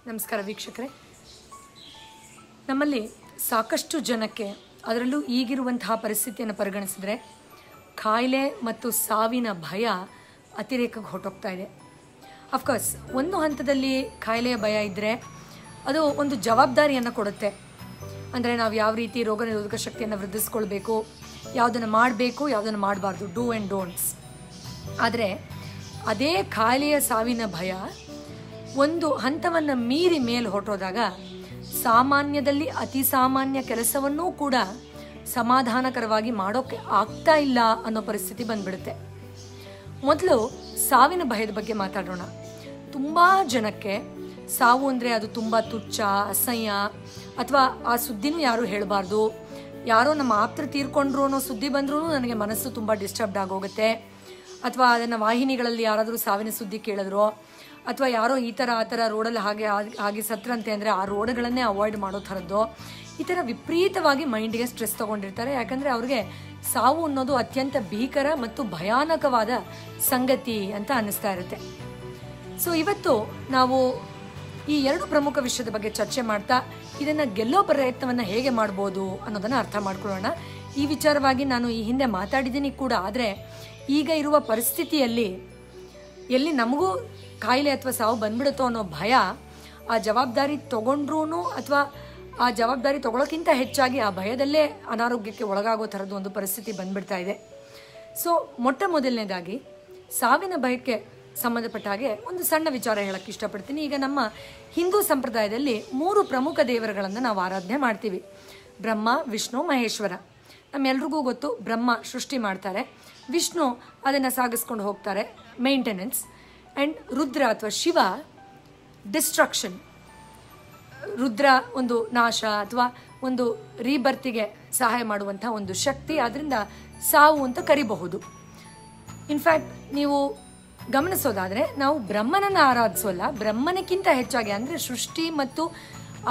ನಮಸ್ಕಾರ ವೀಕ್ಷಕರೇ. ನಮ್ಮಲ್ಲಿ ಸಾಕಷ್ಟು ಜನಕ್ಕೆ, ಅದರಲ್ಲೂ ಈಗಿರುವಂತಹ ಪರಿಸ್ಥಿತಿಯನ್ನು ಪರಿಗಣಿಸಿದರೆ, ಕಾಯಿಲೆ ಮತ್ತು ಸಾವಿನ ಭಯ ಅತಿರೇಕಕ್ಕೆ ಹೊರಟೋಗ್ತಾ ಇದೆ. ಅಫ್ಕೋರ್ಸ್ ಒಂದು ಹಂತದಲ್ಲಿ ಕಾಯಿಲೆಯ ಭಯ ಇದ್ದರೆ ಅದು ಒಂದು ಜವಾಬ್ದಾರಿಯನ್ನು ಕೊಡುತ್ತೆ. ಅಂದರೆ ನಾವು ಯಾವ ರೀತಿ ರೋಗ ನಿರೋಧಕ ಶಕ್ತಿಯನ್ನು ವೃದ್ಧಿಸ್ಕೊಳ್ಬೇಕು, ಯಾವುದನ್ನು ಮಾಡಬೇಕು, ಯಾವುದನ್ನು ಮಾಡಬಾರ್ದು, ಡೂ ಆ್ಯಂಡ್ ಡೋಂಟ್ಸ್. ಆದರೆ ಅದೇ ಕಾಯಿಲೆಯ ಸಾವಿನ ಭಯ ಒಂದು ಹಂತವನ್ನು ಮೀರಿ ಮೇಲೆ ಹೊರಟೋದಾಗ ಸಾಮಾನ್ಯದಲ್ಲಿ ಅತಿ ಸಾಮಾನ್ಯ ಕೆಲಸವನ್ನೂ ಕೂಡ ಸಮಾಧಾನಕರವಾಗಿ ಮಾಡೋಕ್ಕೆ ಆಗ್ತಾ ಇಲ್ಲ ಅನ್ನೋ ಪರಿಸ್ಥಿತಿ ಬಂದ್ಬಿಡುತ್ತೆ. ಮೊದಲು ಸಾವಿನ ಭಯದ ಬಗ್ಗೆ ಮಾತಾಡೋಣ. ತುಂಬ ಜನಕ್ಕೆ ಸಾವು ಅಂದರೆ ಅದು ತುಂಬ ತುಚ್ಛ, ಅಸಹ್ಯ, ಅಥವಾ ಆ ಸುದ್ದಿನೂ ಯಾರೂ ಹೇಳಬಾರ್ದು, ಯಾರೋ ನಮ್ಮ ಆಪ್ತರು ತೀರ್ಕೊಂಡ್ರು ಅನ್ನೋ ಸುದ್ದಿ ಬಂದ್ರೂ ನನಗೆ ಮನಸ್ಸು ತುಂಬ ಡಿಸ್ಟರ್ಬ್ಡ್ ಆಗೋಗುತ್ತೆ, ಅಥವಾ ಅದನ್ನು ವಾಹಿನಿಗಳಲ್ಲಿ ಯಾರಾದರೂ ಸಾವಿನ ಸುದ್ದಿ ಕೇಳಿದ್ರು, ಅಥವಾ ಯಾರೋ ಈ ಥರ ಆ ಥರ ರೋಡಲ್ಲಿ ಹಾಗೆ ಸತ್ರಂತೆ ಅಂದರೆ ಆ ರೋಡ್ಗಳನ್ನೇ ಅವಾಯ್ಡ್ ಮಾಡೋ ಥರದ್ದು, ಈ ಥರ ವಿಪರೀತವಾಗಿ ಮೈಂಡಿಗೆ ಸ್ಟ್ರೆಸ್ ತೊಗೊಂಡಿರ್ತಾರೆ. ಯಾಕಂದರೆ ಅವ್ರಿಗೆ ಸಾವು ಅನ್ನೋದು ಅತ್ಯಂತ ಭೀಕರ ಮತ್ತು ಭಯಾನಕವಾದ ಸಂಗತಿ ಅಂತ ಅನ್ನಿಸ್ತಾ ಇರುತ್ತೆ. ಸೊ ಇವತ್ತು ನಾವು ಈ ಎರಡು ಪ್ರಮುಖ ವಿಷಯದ ಬಗ್ಗೆ ಚರ್ಚೆ ಮಾಡ್ತಾ ಇದನ್ನು ಗೆಲ್ಲೋ ಪ್ರಯತ್ನವನ್ನು ಹೇಗೆ ಮಾಡ್ಬೋದು ಅನ್ನೋದನ್ನು ಅರ್ಥ ಮಾಡ್ಕೊಳ್ಳೋಣ. ಈ ವಿಚಾರವಾಗಿ ನಾನು ಈ ಹಿಂದೆ ಮಾತಾಡಿದ್ದೀನಿ ಕೂಡ. ಆದರೆ ಈಗ ಇರುವ ಪರಿಸ್ಥಿತಿಯಲ್ಲಿ ಎಲ್ಲಿ ನಮಗೂ ಕಾಯಿಲೆ ಅಥವಾ ಸಾವು ಬಂದ್ಬಿಡುತ್ತೋ ಅನ್ನೋ ಭಯ, ಆ ಜವಾಬ್ದಾರಿ ತೊಗೊಂಡ್ರೂ ಅಥವಾ ಆ ಜವಾಬ್ದಾರಿ ತೊಗೊಳೋಕ್ಕಿಂತ ಹೆಚ್ಚಾಗಿ ಆ ಭಯದಲ್ಲೇ ಅನಾರೋಗ್ಯಕ್ಕೆ ಒಳಗಾಗೋ ಥರದ್ದು ಒಂದು ಪರಿಸ್ಥಿತಿ ಬಂದ್ಬಿಡ್ತಾ ಇದೆ. ಸೊ ಮೊಟ್ಟ ಮೊದಲನೇದಾಗಿ ಸಾವಿನ ಭಯಕ್ಕೆ ಸಂಬಂಧಪಟ್ಟ ಹಾಗೆ ಒಂದು ಸಣ್ಣ ವಿಚಾರ ಹೇಳಕ್ಕೆ ಇಷ್ಟಪಡ್ತೀನಿ. ಈಗ ನಮ್ಮ ಹಿಂದೂ ಸಂಪ್ರದಾಯದಲ್ಲಿ 3 ಪ್ರಮುಖ ದೇವರುಗಳನ್ನು ನಾವು ಆರಾಧನೆ ಮಾಡ್ತೀವಿ: ಬ್ರಹ್ಮ, ವಿಷ್ಣು, ಮಹೇಶ್ವರ. ನಮ್ಮೆಲ್ರಿಗೂ ಗೊತ್ತು, ಬ್ರಹ್ಮ ಸೃಷ್ಟಿ ಮಾಡ್ತಾರೆ, ವಿಷ್ಣು ಅದನ್ನು ಸಾಗಿಸ್ಕೊಂಡು ಹೋಗ್ತಾರೆ, ಮೇಂಟೆನೆನ್ಸ್, ಆ್ಯಂಡ್ ರುದ್ರ ಅಥವಾ ಶಿವ ಡಿಸ್ಟ್ರಕ್ಷನ್. ರುದ್ರ ಒಂದು ನಾಶ ಅಥವಾ ಒಂದು ರೀಬರ್ತಿಗೆ ಸಹಾಯ ಮಾಡುವಂಥ ಒಂದು ಶಕ್ತಿ, ಅದರಿಂದ ಸಾವು ಅಂತ ಕರಿಬಹುದು. ಇನ್ಫ್ಯಾಕ್ಟ್ ನೀವು ಗಮನಿಸೋದಾದರೆ ನಾವು ಬ್ರಹ್ಮನನ್ನು ಆರಾಧಿಸೋಲ್ಲ, ಬ್ರಹ್ಮನಕ್ಕಿಂತ ಹೆಚ್ಚಾಗಿ ಅಂದರೆ ಸೃಷ್ಟಿ ಮತ್ತು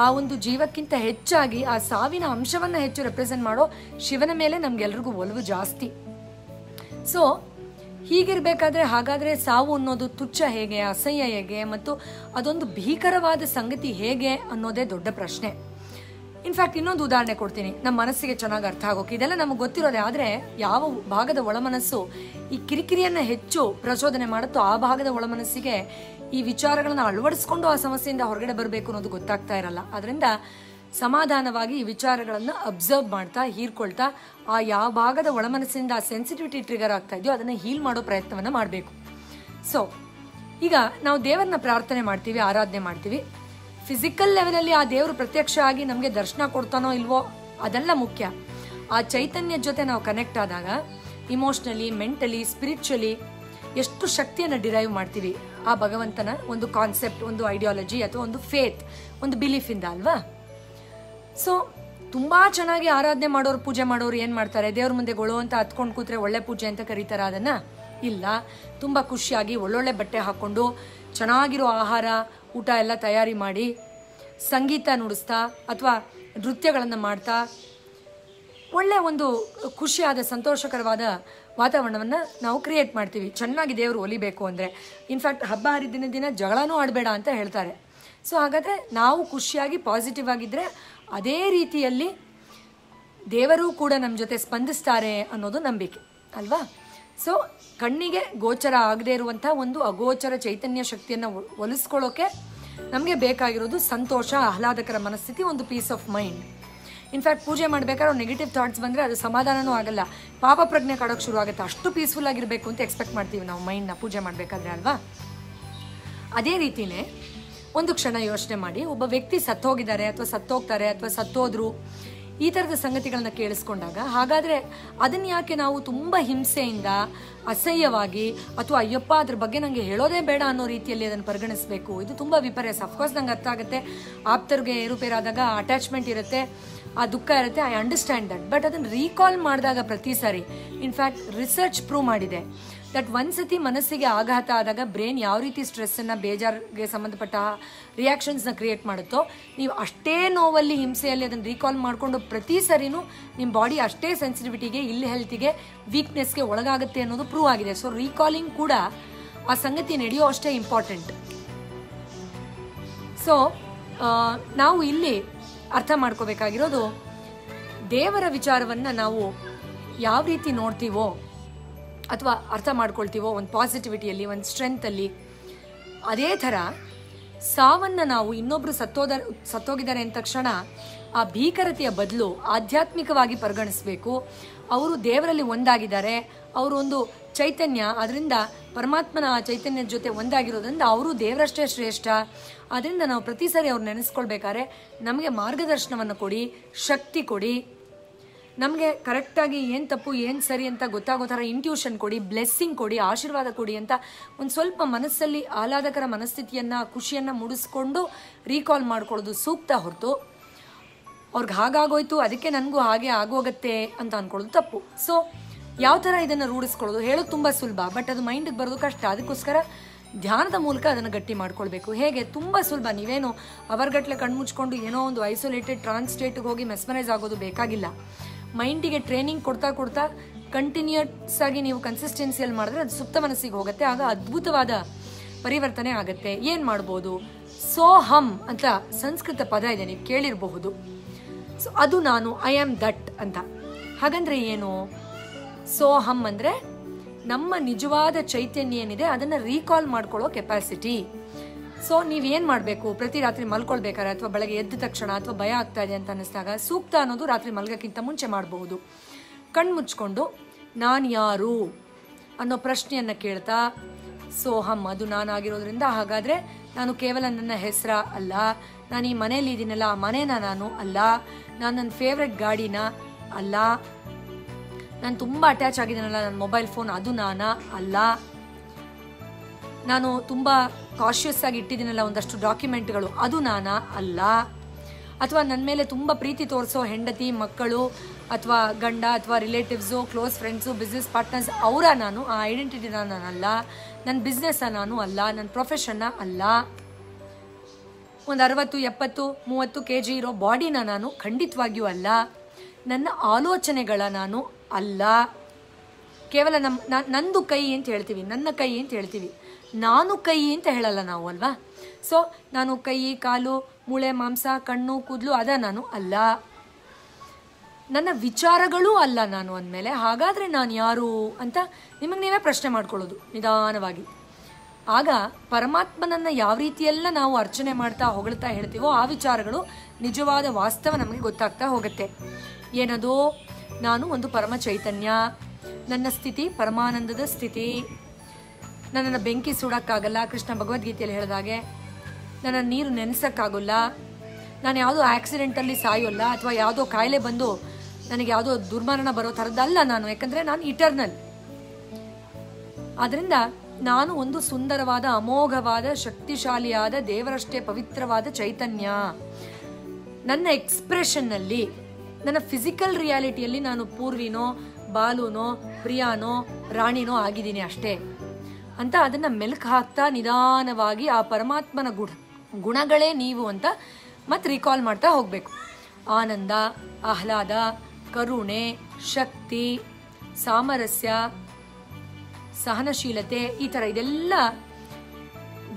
ಆ ಒಂದು ಜೀವಕ್ಕಿಂತ ಹೆಚ್ಚಾಗಿ ಆ ಸಾವಿನ ಅಂಶವನ್ನು ಹೆಚ್ಚು ರೆಪ್ರೆಸೆಂಟ್ ಮಾಡೋ ಶಿವನ ಮೇಲೆ ನಮಗೆಲ್ರಿಗೂ ಒಲವು ಜಾಸ್ತಿ. ಸೊ ಹೀಗಿರಬೇಕಾದ್ರೆ ಹಾಗಾದರೆ ಸಾವು ಅನ್ನೋದು ತುಚ್ಛ ಹೇಗೆ, ಅಸಹ್ಯ ಹೇಗೆ, ಮತ್ತು ಅದೊಂದು ಭೀಕರವಾದ ಸಂಗತಿ ಹೇಗೆ ಅನ್ನೋದೇ ದೊಡ್ಡ ಪ್ರಶ್ನೆ. ಇನ್ಫ್ಯಾಕ್ಟ್ ಇನ್ನೊಂದು ಉದಾಹರಣೆ ಕೊಡ್ತೀನಿ, ನಮ್ಮ ಮನಸ್ಸಿಗೆ ಚೆನ್ನಾಗಿ ಅರ್ಥ ಆಗೋಕೆ. ಇದೆಲ್ಲ ನಮಗೆ ಗೊತ್ತಿರೋದೆ, ಆದರೆ ಯಾವ ಭಾಗದ ಒಳಮನಸ್ಸು ಈ ಕಿರಿಕಿರಿಯನ್ನು ಹೆಚ್ಚು ಪ್ರಚೋದನೆ ಮಾಡುತ್ತೋ ಆ ಭಾಗದ ಒಳಮನಸ್ಸಿಗೆ ಈ ವಿಚಾರಗಳನ್ನು ಅಳವಡಿಸ್ಕೊಂಡು ಆ ಸಮಸ್ಯೆಯಿಂದ ಹೊರಗಡೆ ಬರಬೇಕು ಅನ್ನೋದು ಗೊತ್ತಾಗ್ತಾ ಇರಲ್ಲ. ಅದರಿಂದ ಸಮಾಧಾನವಾಗಿ ಈ ವಿಚಾರಗಳನ್ನು ಅಬ್ಸರ್ವ್ ಮಾಡ್ತಾ, ಹೀರ್ಕೊಳ್ತಾ, ಆ ಯಾವ ಭಾಗದ ಒಳಮನಸ್ಸಿಂದ ಆ ಸೆನ್ಸಿಟಿವಿಟಿ ಟ್ರಿಗರ್ ಆಗ್ತಾ ಇದೆಯೋ ಅದನ್ನು ಹೀಲ್ ಮಾಡೋ ಪ್ರಯತ್ನವನ್ನು ಮಾಡಬೇಕು. ಸೊ ಈಗ ನಾವು ದೇವರನ್ನ ಪ್ರಾರ್ಥನೆ ಮಾಡ್ತೀವಿ, ಆರಾಧನೆ ಮಾಡ್ತೀವಿ. ಫಿಸಿಕಲ್ ಲೆವೆಲಲ್ಲಿ ಆ ದೇವರು ಪ್ರತ್ಯಕ್ಷ ಆಗಿ ನಮಗೆ ದರ್ಶನ ಕೊಡ್ತಾನೋ ಇಲ್ವೋ ಅದೆಲ್ಲ ಮುಖ್ಯ. ಆ ಚೈತನ್ಯದ ಜೊತೆ ನಾವು ಕನೆಕ್ಟ್ ಆದಾಗ ಇಮೋಷ್ನಲಿ, ಮೆಂಟಲಿ, ಸ್ಪಿರಿಚುವಲಿ ಎಷ್ಟು ಶಕ್ತಿಯನ್ನು ಡಿರೈವ್ ಮಾಡ್ತೀವಿ ಆ ಭಗವಂತನ ಒಂದು ಕಾನ್ಸೆಪ್ಟ್, ಒಂದು ಐಡಿಯಾಲಜಿ ಅಥವಾ ಒಂದು ಫೇತ್, ಒಂದು ಬಿಲೀಫಿಂದ ಅಲ್ವಾ. ಸೊ ತುಂಬ ಚೆನ್ನಾಗಿ ಆರಾಧನೆ ಮಾಡೋರು, ಪೂಜೆ ಮಾಡೋರು ಏನು ಮಾಡ್ತಾರೆ, ದೇವ್ರ ಮುಂದೆ ಗೊಳು ಅಂತ ಹತ್ಕೊಂಡು ಕೂತ್ರೆ ಒಳ್ಳೆ ಪೂಜೆ ಅಂತ ಕರೀತಾರೆ ಅದನ್ನು? ಇಲ್ಲ. ತುಂಬ ಖುಷಿಯಾಗಿ ಒಳ್ಳೊಳ್ಳೆ ಬಟ್ಟೆ ಹಾಕ್ಕೊಂಡು ಚೆನ್ನಾಗಿರೋ ಆಹಾರ, ಊಟ ಎಲ್ಲ ತಯಾರಿ ಮಾಡಿ, ಸಂಗೀತ ನುಡಿಸ್ತಾ ಅಥವಾ ನೃತ್ಯಗಳನ್ನು ಮಾಡ್ತಾ ಒಳ್ಳೆ ಒಂದು ಖುಷಿಯಾದ ಸಂತೋಷಕರವಾದ ವಾತಾವರಣವನ್ನು ನಾವು ಕ್ರಿಯೇಟ್ ಮಾಡ್ತೀವಿ, ಚೆನ್ನಾಗಿ ದೇವರು ಒಲಿಬೇಕು ಅಂದರೆ. ಇನ್ಫ್ಯಾಕ್ಟ್ ಹಬ್ಬ ಹರಿದಿನ ದಿನ ಜಗಳನೂ ಆಡಬೇಡ ಅಂತ ಹೇಳ್ತಾರೆ. ಸೊ ಹಾಗಾದರೆ ನಾವು ಖುಷಿಯಾಗಿ ಪಾಸಿಟಿವ್ ಆಗಿದ್ದರೆ ಅದೇ ರೀತಿಯಲ್ಲಿ ದೇವರು ಕೂಡ ನಮ್ಮ ಜೊತೆ ಸ್ಪಂದಿಸ್ತಾರೆ ಅನ್ನೋದು ನಂಬಿಕೆ ಅಲ್ವಾ. ಸೊ ಕಣ್ಣಿಗೆ ಗೋಚರ ಆಗದೇ ಇರುವಂಥ ಒಂದು ಅಗೋಚರ ಚೈತನ್ಯ ಶಕ್ತಿಯನ್ನು ಒಲಿಸ್ಕೊಳ್ಳೋಕೆ ನಮಗೆ ಬೇಕಾಗಿರೋದು ಸಂತೋಷ, ಆಹ್ಲಾದಕರ ಮನಸ್ಥಿತಿ, ಒಂದು ಪೀಸ್ ಆಫ್ ಮೈಂಡ್. ಇನ್ಫ್ಯಾಕ್ಟ್ ಪೂಜೆ ಮಾಡಬೇಕಾದ್ರೆ ನೆಗೆಟಿವ್ ಥಾಟ್ಸ್ ಬಂದರೆ ಅದು ಸಮಾಧಾನವೂ ಆಗಲ್ಲ, ಪಾಪ ಪ್ರಜ್ಞೆ ಕಾಡೋಕ್ಕೆ ಶುರು ಆಗುತ್ತೆ. ಅಷ್ಟು ಪೀಸ್ಫುಲ್ ಆಗಿರಬೇಕು ಅಂತ ಎಕ್ಸ್ಪೆಕ್ಟ್ ಮಾಡ್ತೀವಿ ನಾವು ಮೈಂಡ್ನ ಪೂಜೆ ಮಾಡಬೇಕಾದ್ರೆ ಅಲ್ವಾ. ಅದೇ ರೀತಿಯೇ ಒಂದು ಕ್ಷಣ ಯೋಚನೆ ಮಾಡಿ, ಒಬ್ಬ ವ್ಯಕ್ತಿ ಸತ್ತೋಗಿದ್ದಾರೆ ಅಥವಾ ಸತ್ತೋಗ್ತಾರೆ ಅಥವಾ ಸತ್ತೋದ್ರು, ಈ ಥರದ ಸಂಗತಿಗಳನ್ನ ಕೇಳಿಸ್ಕೊಂಡಾಗ ಹಾಗಾದರೆ ಅದನ್ನು ಯಾಕೆ ನಾವು ತುಂಬ ಹಿಂಸೆಯಿಂದ, ಅಸಹ್ಯವಾಗಿ, ಅಥವಾ ಅಯ್ಯಪ್ಪ ಅದ್ರ ಬಗ್ಗೆ ನನಗೆ ಹೇಳೋದೇ ಬೇಡ ಅನ್ನೋ ರೀತಿಯಲ್ಲಿ ಅದನ್ನು ಪರಿಗಣಿಸಬೇಕು? ಇದು ತುಂಬ ವಿಪರ್ಯಾಸ. ಅಫ್ಕೋರ್ಸ್ ನಂಗೆ ಅರ್ಥ ಆಗುತ್ತೆ, ಆಪ್ತರಿಗೆ ಏರುಪೇರಾದಾಗ ಅಟ್ಯಾಚ್ಮೆಂಟ್ ಇರುತ್ತೆ, ಆ ದುಃಖ ಇರುತ್ತೆ, ಐ ಅಂಡರ್ಸ್ಟ್ಯಾಂಡ್ ದಟ್. ಬಟ್ ಅದನ್ನು ರೀಕಾಲ್ ಮಾಡಿದಾಗ ಪ್ರತಿ ಸಾರಿ, ಇನ್ಫ್ಯಾಕ್ಟ್ ರಿಸರ್ಚ್ ಪ್ರೂವ್ ಮಾಡಿದೆ ದಟ್ ಒಂದ್ಸತಿ ಮನಸ್ಸಿಗೆ ಆಘಾತ ಆದಾಗ ಬ್ರೈನ್ ಯಾವ ರೀತಿ ಸ್ಟ್ರೆಸ್ಸನ್ನು, ಬೇಜಾರಿಗೆ ಸಂಬಂಧಪಟ್ಟ ರಿಯಾಕ್ಷನ್ಸ್ನ ಕ್ರಿಯೇಟ್ ಮಾಡುತ್ತೋ, ನೀವು ಅಷ್ಟೇ ನೋವಲ್ಲಿ, ಹಿಂಸೆಯಲ್ಲಿ ಅದನ್ನು ರೀಕಾಲ್ ಮಾಡಿಕೊಂಡು ಪ್ರತಿ ಸರಿನೂ ನಿಮ್ಮ ಬಾಡಿ ಅಷ್ಟೇ ಸೆನ್ಸಿಟಿವಿಟಿಗೆ, ಇಲ್ ಹೆಲ್ತಿಗೆ, ವೀಕ್ನೆಸ್ಗೆ ಒಳಗಾಗುತ್ತೆ ಅನ್ನೋದು ಪ್ರೂವ್ ಆಗಿದೆ. ಸೊ ರೀಕಾಲಿಂಗ್ ಕೂಡ ಆ ಸಂಗತಿ ನಡೆಯೋ ಅಷ್ಟೇ ಇಂಪಾರ್ಟೆಂಟ್. ಸೊ ನಾವು ಇಲ್ಲಿ ಅರ್ಥ ಮಾಡ್ಕೋಬೇಕಾಗಿರೋದು, ದೇವರ ವಿಚಾರವನ್ನು ನಾವು ಯಾವ ರೀತಿ ನೋಡ್ತೀವೋ ಅಥವಾ ಅರ್ಥ ಮಾಡ್ಕೊಳ್ತೀವೋ ಒಂದು ಪಾಸಿಟಿವಿಟಿಯಲ್ಲಿ, ಒಂದು ಸ್ಟ್ರೆಂತಲ್ಲಿ, ಅದೇ ಥರ ಸಾವನ್ನು ನಾವು ಇನ್ನೊಬ್ರು ಸತ್ತೋಗಿದ್ದಾರೆ ಅಂದ ತಕ್ಷಣ ಆ ಭೀಕರತೆಯ ಬದಲು ಆಧ್ಯಾತ್ಮಿಕವಾಗಿ ಪರಿಗಣಿಸಬೇಕು. ಅವರು ದೇವರಲ್ಲಿ ಒಂದಾಗಿದ್ದಾರೆ, ಅವರು ಒಂದು ಚೈತನ್ಯ, ಅದರಿಂದ ಪರಮಾತ್ಮನ ಆ ಚೈತನ್ಯದ ಜೊತೆ ಒಂದಾಗಿರೋದ್ರಿಂದ ಅವರು ದೇವರಷ್ಟೇ ಶ್ರೇಷ್ಠ. ಅದರಿಂದ ನಾವು ಪ್ರತಿ ಸಾರಿ ಅವ್ರು ನೆನೆಸ್ಕೊಳ್ಬೇಕಾದ್ರೆ ನಮಗೆ ಮಾರ್ಗದರ್ಶನವನ್ನು ಕೊಡಿ, ಶಕ್ತಿ ಕೊಡಿ, ನಮಗೆ ಕರೆಕ್ಟಾಗಿ ಏನು ತಪ್ಪು ಏನು ಸರಿ ಅಂತ ಗೊತ್ತಾಗೋ ಥರ ಇಂಟ್ಯೂಷನ್ ಕೊಡಿ, ಬ್ಲೆಸ್ಸಿಂಗ್ ಕೊಡಿ, ಆಶೀರ್ವಾದ ಕೊಡಿ ಅಂತ ಒಂದು ಸ್ವಲ್ಪ ಮನಸ್ಸಲ್ಲಿ ಆಹ್ಲಾದಕರ ಮನಸ್ಥಿತಿಯನ್ನು, ಖುಷಿಯನ್ನು ಮೂಡಿಸ್ಕೊಂಡು ರೀಕಾಲ್ ಮಾಡ್ಕೊಳ್ಳೋದು ಸೂಕ್ತ ಹೊರತು ಅವ್ರಿಗೆ ಹಾಗಾಗೋಯ್ತು ಅದಕ್ಕೆ ನನಗೂ ಹಾಗೆ ಆಗೋಗತ್ತೆ ಅಂತ ಅಂದ್ಕೊಳ್ಳೋದು ತಪ್ಪು. ಸೊ ಯಾವ ಥರ ಇದನ್ನು ರೂಢಿಸ್ಕೊಳ್ಳೋದು ಹೇಳೋದು ತುಂಬ ಸುಲಭ, ಬಟ್ ಅದು ಮೈಂಡಿಗೆ ಬರೋದು ಕಷ್ಟ. ಅದಕ್ಕೋಸ್ಕರ ಧ್ಯಾನದ ಮೂಲಕ ಅದನ್ನು ಗಟ್ಟಿ ಮಾಡ್ಕೊಳ್ಬೇಕು. ಹೇಗೆ? ತುಂಬ ಸುಲಭ. ನೀವೇನು ಅವರ್ಗಟ್ಲೆ ಕಣ್ಮುಚ್ಕೊಂಡು ಏನೋ ಒಂದು ಐಸೋಲೇಟೆಡ್ ಟ್ರಾನ್ಸ್ ಸ್ಟೇಟ್ಗೆ ಹೋಗಿ ಮೆಸ್ಮರೈಸ್ ಆಗೋದು ಬೇಕಾಗಿಲ್ಲ. ಮೈಂಡಿಗೆ ಟ್ರೈನಿಂಗ್ ಕೊಡ್ತಾ ಕೊಡ್ತಾ ಕಂಟಿನ್ಯೂಸ್ ಆಗಿ ನೀವು ಕನ್ಸಿಸ್ಟೆನ್ಸಿಯಲ್ಲಿ ಮಾಡಿದ್ರೆ ಅದು ಸುಪ್ತ ಮನಸ್ಸಿಗೆ ಹೋಗುತ್ತೆ. ಆಗ ಅದ್ಭುತವಾದ ಪರಿವರ್ತನೆ ಆಗುತ್ತೆ. ಏನು ಮಾಡ್ಬೋದು? ಸೋಹಂ ಅಂತ ಸಂಸ್ಕೃತ ಪದ ಇದೆ, ನೀವು ಕೇಳಿರಬಹುದು. ಸೊ ಅದು ನಾನು, ಐ ಆಮ್ ದಟ್ ಅಂತ. ಹಾಗಂದ್ರೆ ಏನು? ಸೋಹಂ ಅಂದರೆ ನಮ್ಮ ನಿಜವಾದ ಚೈತನ್ಯ ಏನಿದೆ ಅದನ್ನು ರೀಕಾಲ್ ಮಾಡ್ಕೊಳ್ಳೋ ಕೆಪಾಸಿಟಿ. ಸೊ ನೀವೇನು ಮಾಡಬೇಕು? ಪ್ರತಿ ರಾತ್ರಿ ಮಲ್ಕೊಳ್ಬೇಕಾದ್ರೆ ಅಥವಾ ಬೆಳಗ್ಗೆ ಎದ್ದ ತಕ್ಷಣ ಅಥವಾ ಭಯ ಆಗ್ತಾ ಇದೆ ಅಂತ ಅನ್ನಿಸ್ದಾಗ ಸೂಕ್ತ ಅನ್ನೋದು ರಾತ್ರಿ ಮಲ್ಗೋಕ್ಕಿಂತ ಮುಂಚೆ ಮಾಡಬಹುದು. ಕಣ್ಣು ಮುಚ್ಕೊಂಡು ನಾನು ಯಾರು ಅನ್ನೋ ಪ್ರಶ್ನೆಯನ್ನು ಕೇಳ್ತಾ, ಸೋಹಂ ಅದು ನಾನಾಗಿರೋದ್ರಿಂದ ಹಾಗಾದರೆ ನಾನು ಕೇವಲ ನನ್ನ ಹೆಸರ ಅಲ್ಲ, ನಾನು ಈ ಮನೇಲಿ ಇದ್ದೀನಲ್ಲ ಆ ಮನೇನ ನಾನು ಅಲ್ಲ, ನಾನು ನನ್ನ ಫೇವ್ರೆಟ್ ಗಾಡಿನ ಅಲ್ಲ, ನಾನು ತುಂಬ ಅಟ್ಯಾಚ್ ಆಗಿದ್ದೀನಲ್ಲ ನನ್ನ ಮೊಬೈಲ್ ಫೋನ್ ಅದು ನಾನಾ ಅಲ್ಲ, ನಾನು ತುಂಬ ಕಾಶಿಯಸ್ ಆಗಿ ಇಟ್ಟಿದ್ದೀನಲ್ಲ ಒಂದಷ್ಟು ಡಾಕ್ಯುಮೆಂಟ್ಗಳು ಅದು ನಾನಾ ಅಲ್ಲ, ಅಥವಾ ನನ್ನ ಮೇಲೆ ತುಂಬ ಪ್ರೀತಿ ತೋರಿಸೋ ಹೆಂಡತಿ, ಮಕ್ಕಳು ಅಥವಾ ಗಂಡ ಅಥವಾ relatives, close friends, business partners ಅವರ ನಾನು, ಆ ಐಡೆಂಟಿಟಿನ ನಾನಲ್ಲ, ನನ್ನ ಬಿಸ್ನೆಸ್ಸ ನಾನು ಅಲ್ಲ, ನನ್ನ ಪ್ರೊಫೆಷನ್ನ ಅಲ್ಲ, ಒಂದು 60, 70, 30 kg ಇರೋ ಬಾಡಿನ ನಾನು ಖಂಡಿತವಾಗಿಯೂ ಅಲ್ಲ, ನನ್ನ ಆಲೋಚನೆಗಳ ನಾನು ಅಲ್ಲ. ಕೇವಲ ನಂದು ಕೈ ಅಂತ ಹೇಳ್ತೀವಿ, ನನ್ನ ಕೈ ಅಂತ ಹೇಳ್ತೀವಿ, ನಾನು ಕೈ ಅಂತ ಹೇಳಲ್ಲ ನಾವು ಅಲ್ವಾ. ಸೊ ನಾನು ಕೈ, ಕಾಲು, ಮೂಳೆ, ಮಾಂಸ, ಕಣ್ಣು, ಕೂದಲು ಅದ ನಾನು ಅಲ್ಲ, ನನ್ನ ವಿಚಾರಗಳೂ ಅಲ್ಲ ನಾನು ಅಂದಮೇಲೆ ಹಾಗಾದರೆ ನಾನು ಯಾರು ಅಂತ ನಿಮಗೆ ನೀವೇ ಪ್ರಶ್ನೆ ಮಾಡ್ಕೊಳ್ಳೋದು ನಿಧಾನವಾಗಿ. ಆಗ ಪರಮಾತ್ಮನನ್ನು ಯಾವ ರೀತಿಯೆಲ್ಲ ನಾವು ಅರ್ಚನೆ ಮಾಡ್ತಾ ಹೊಗಳ್ತಾ ಹೇಳ್ತೀವೋ ಆ ವಿಚಾರಗಳು ನಿಜವಾದ ವಾಸ್ತವ ನಮಗೆ ಗೊತ್ತಾಗ್ತಾ ಹೋಗುತ್ತೆ. ಏನದು? ನಾನು ಒಂದು ಪರಮ ಚೈತನ್ಯ, ನನ್ನ ಸ್ಥಿತಿ ಪರಮಾನಂದದ ಸ್ಥಿತಿ, ನನ್ನನ್ನು ಬೆಂಕಿ ಸುಡೋಕ್ಕಾಗಲ್ಲ, ಕೃಷ್ಣ ಭಗವದ್ಗೀತೆಯಲ್ಲಿ ಹೇಳಿದಾಗೆ ನನ್ನ ನೀರು ನೆನೆಸೋಕ್ಕಾಗಲ್ಲ, ನಾನು ಯಾವುದೋ ಆಕ್ಸಿಡೆಂಟಲ್ಲಿ ಸಾಯೋಲ್ಲ ಅಥವಾ ಯಾವುದೋ ಕಾಯಿಲೆ ಬಂದು ನನಗೆ ಯಾವುದೋ ದುರ್ಮರಣ ಬರೋ ಥರದ್ದಲ್ಲ ನಾನು, ಯಾಕಂದರೆ ನಾನು ಇಟರ್ನಲ್. ಆದ್ದರಿಂದ ನಾನು ಒಂದು ಸುಂದರವಾದ, ಅಮೋಘವಾದ, ಶಕ್ತಿಶಾಲಿಯಾದ, ದೇವರಷ್ಟೇ ಪವಿತ್ರವಾದ ಚೈತನ್ಯ. ನನ್ನ ಎಕ್ಸ್ಪ್ರೆಷನ್ನಲ್ಲಿ, ನನ್ನ ಫಿಸಿಕಲ್ ರಿಯಾಲಿಟಿಯಲ್ಲಿ ನಾನು ಪೂರ್ವಿನೋ, ಬಾಲುನೋ, ಪ್ರಿಯಾನೋ, ರಾಣಿನೋ ಆಗಿದ್ದೀನಿ ಅಷ್ಟೇ ಅಂತ ಅದನ್ನು ಮೆಲುಕು ಹಾಕ್ತಾ ನಿಧಾನವಾಗಿ ಆ ಪರಮಾತ್ಮನ ಗುಣಗಳೇ ನೀವು ಅಂತ ಮತ್ತೆ ರಿಕಾಲ್ ಮಾಡ್ತಾ ಹೋಗಬೇಕು. ಆನಂದ, ಆಹ್ಲಾದ, ಕರುಣೆ, ಶಕ್ತಿ, ಸಾಮರಸ್ಯ, ಸಹನಶೀಲತೆ, ಈ ಥರ ಇದೆಲ್ಲ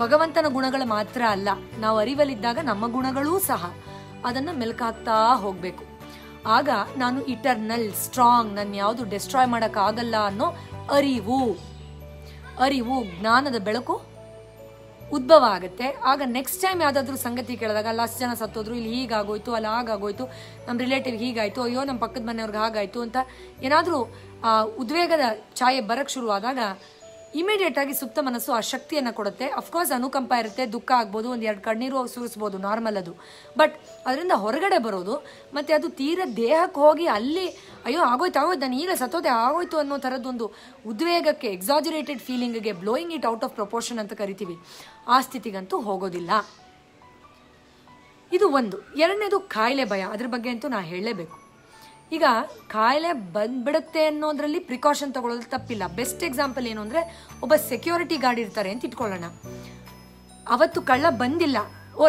ಭಗವಂತನ ಗುಣಗಳು ಮಾತ್ರ ಅಲ್ಲ, ನಾವು ಅರಿವಲ್ಲಿದ್ದಾಗ ನಮ್ಮ ಗುಣಗಳೂ ಸಹ ಅದನ್ನು ಮೆಲುಕಾಗ್ತಾ ಹೋಗಬೇಕು. ಆಗ ನಾನು ಇಟರ್ನಲ್, ಸ್ಟ್ರಾಂಗ್, ನನ್ನ ಯಾವುದು ಡೆಸ್ಟ್ರಾಯ್ ಮಾಡೋಕ್ಕಾಗಲ್ಲ ಅನ್ನೋ ಅರಿವು, ಜ್ಞಾನದ ಬೆಳಕು ಉದ್ಭವ ಆಗುತ್ತೆ. ಆಗ ನೆಕ್ಸ್ಟ್ ಟೈಮ್ ಯಾವುದಾದ್ರೂ ಸಂಗತಿ ಕೇಳಿದಾಗ, ಅಲ್ಲ ಅಷ್ಟು ಜನ ಸತ್ತೋದ್ರು, ಇಲ್ಲಿ ಹೀಗಾಗೋಯ್ತು, ಅಲ್ಲ ಹಾಗಾಗೋಯ್ತು, ನಮ್ಮ ರಿಲೇಟಿವ್ ಹೀಗಾಯಿತು, ಅಯ್ಯೋ ನಮ್ಮ ಪಕ್ಕದ ಮನೆಯವ್ರಿಗೆ ಹಾಗಾಯಿತು ಅಂತ ಏನಾದರೂ ಆ ಉದ್ವೇಗದ ಛಾಯೆ ಬರೋಕ್ಕೆ ಶುರುವಾದಾಗ ಇಮಿಡಿಯೇಟಾಗಿ ಸುಪ್ತ ಮನಸ್ಸು ಆ ಶಕ್ತಿಯನ್ನು ಕೊಡುತ್ತೆ. ಅಫ್ಕೋರ್ಸ್ ಅನುಕಂಪ ಇರುತ್ತೆ, ದುಃಖ ಆಗ್ಬೋದು, ಒಂದು 2 ಕಣ್ಣೀರು ಸುರಿಸ್ಬೋದು, ನಾರ್ಮಲ್ ಅದು. ಬಟ್ ಅದರಿಂದ ಹೊರಗಡೆ ಬರೋದು ಮತ್ತು ಅದು ತೀರ ದೇಹಕ್ಕೆ ಹೋಗಿ ಅಲ್ಲಿ ಅಯ್ಯೋ ಆಗೋಯ್ತು ನಾನು ಈಗ ಸತ್ತೋದೆ ಆಗೋಯ್ತು ಅನ್ನೋ ಥರದ್ದೊಂದು ಉದ್ವೇಗಕ್ಕೆ, ಎಕ್ಸಾಜರೇಟೆಡ್ ಫೀಲಿಂಗ್ಗೆ, blowing it out of proportion ಅಂತ ಕರಿತೀವಿ, ಆ ಸ್ಥಿತಿಗಂತೂ ಹೋಗೋದಿಲ್ಲ. ಇದು ಒಂದು. ಎರಡನೇದು ಕಾಯಿಲೆ ಭಯ. ಅದ್ರ ಬಗ್ಗೆ ಅಂತೂ ನಾನು ಹೇಳಲೇಬೇಕು. ಈಗ ಕಾಯಿಲೆ ಬಂದ್ಬಿಡುತ್ತೆ ಅನ್ನೋದ್ರಲ್ಲಿ ಪ್ರಿಕಾಷನ್ ತಗೊಳ್ಳೋದು ತಪ್ಪಿಲ್ಲ. ಬೆಸ್ಟ್ ಎಕ್ಸಾಂಪಲ್ ಏನು ಅಂದರೆ, ಒಬ್ಬ ಸೆಕ್ಯೂರಿಟಿ ಗಾರ್ಡ್ ಇರ್ತಾರೆ ಅಂತ ಇಟ್ಕೊಳ್ಳೋಣ. ಅವತ್ತು ಕಳ್ಳ ಬಂದಿಲ್ಲ,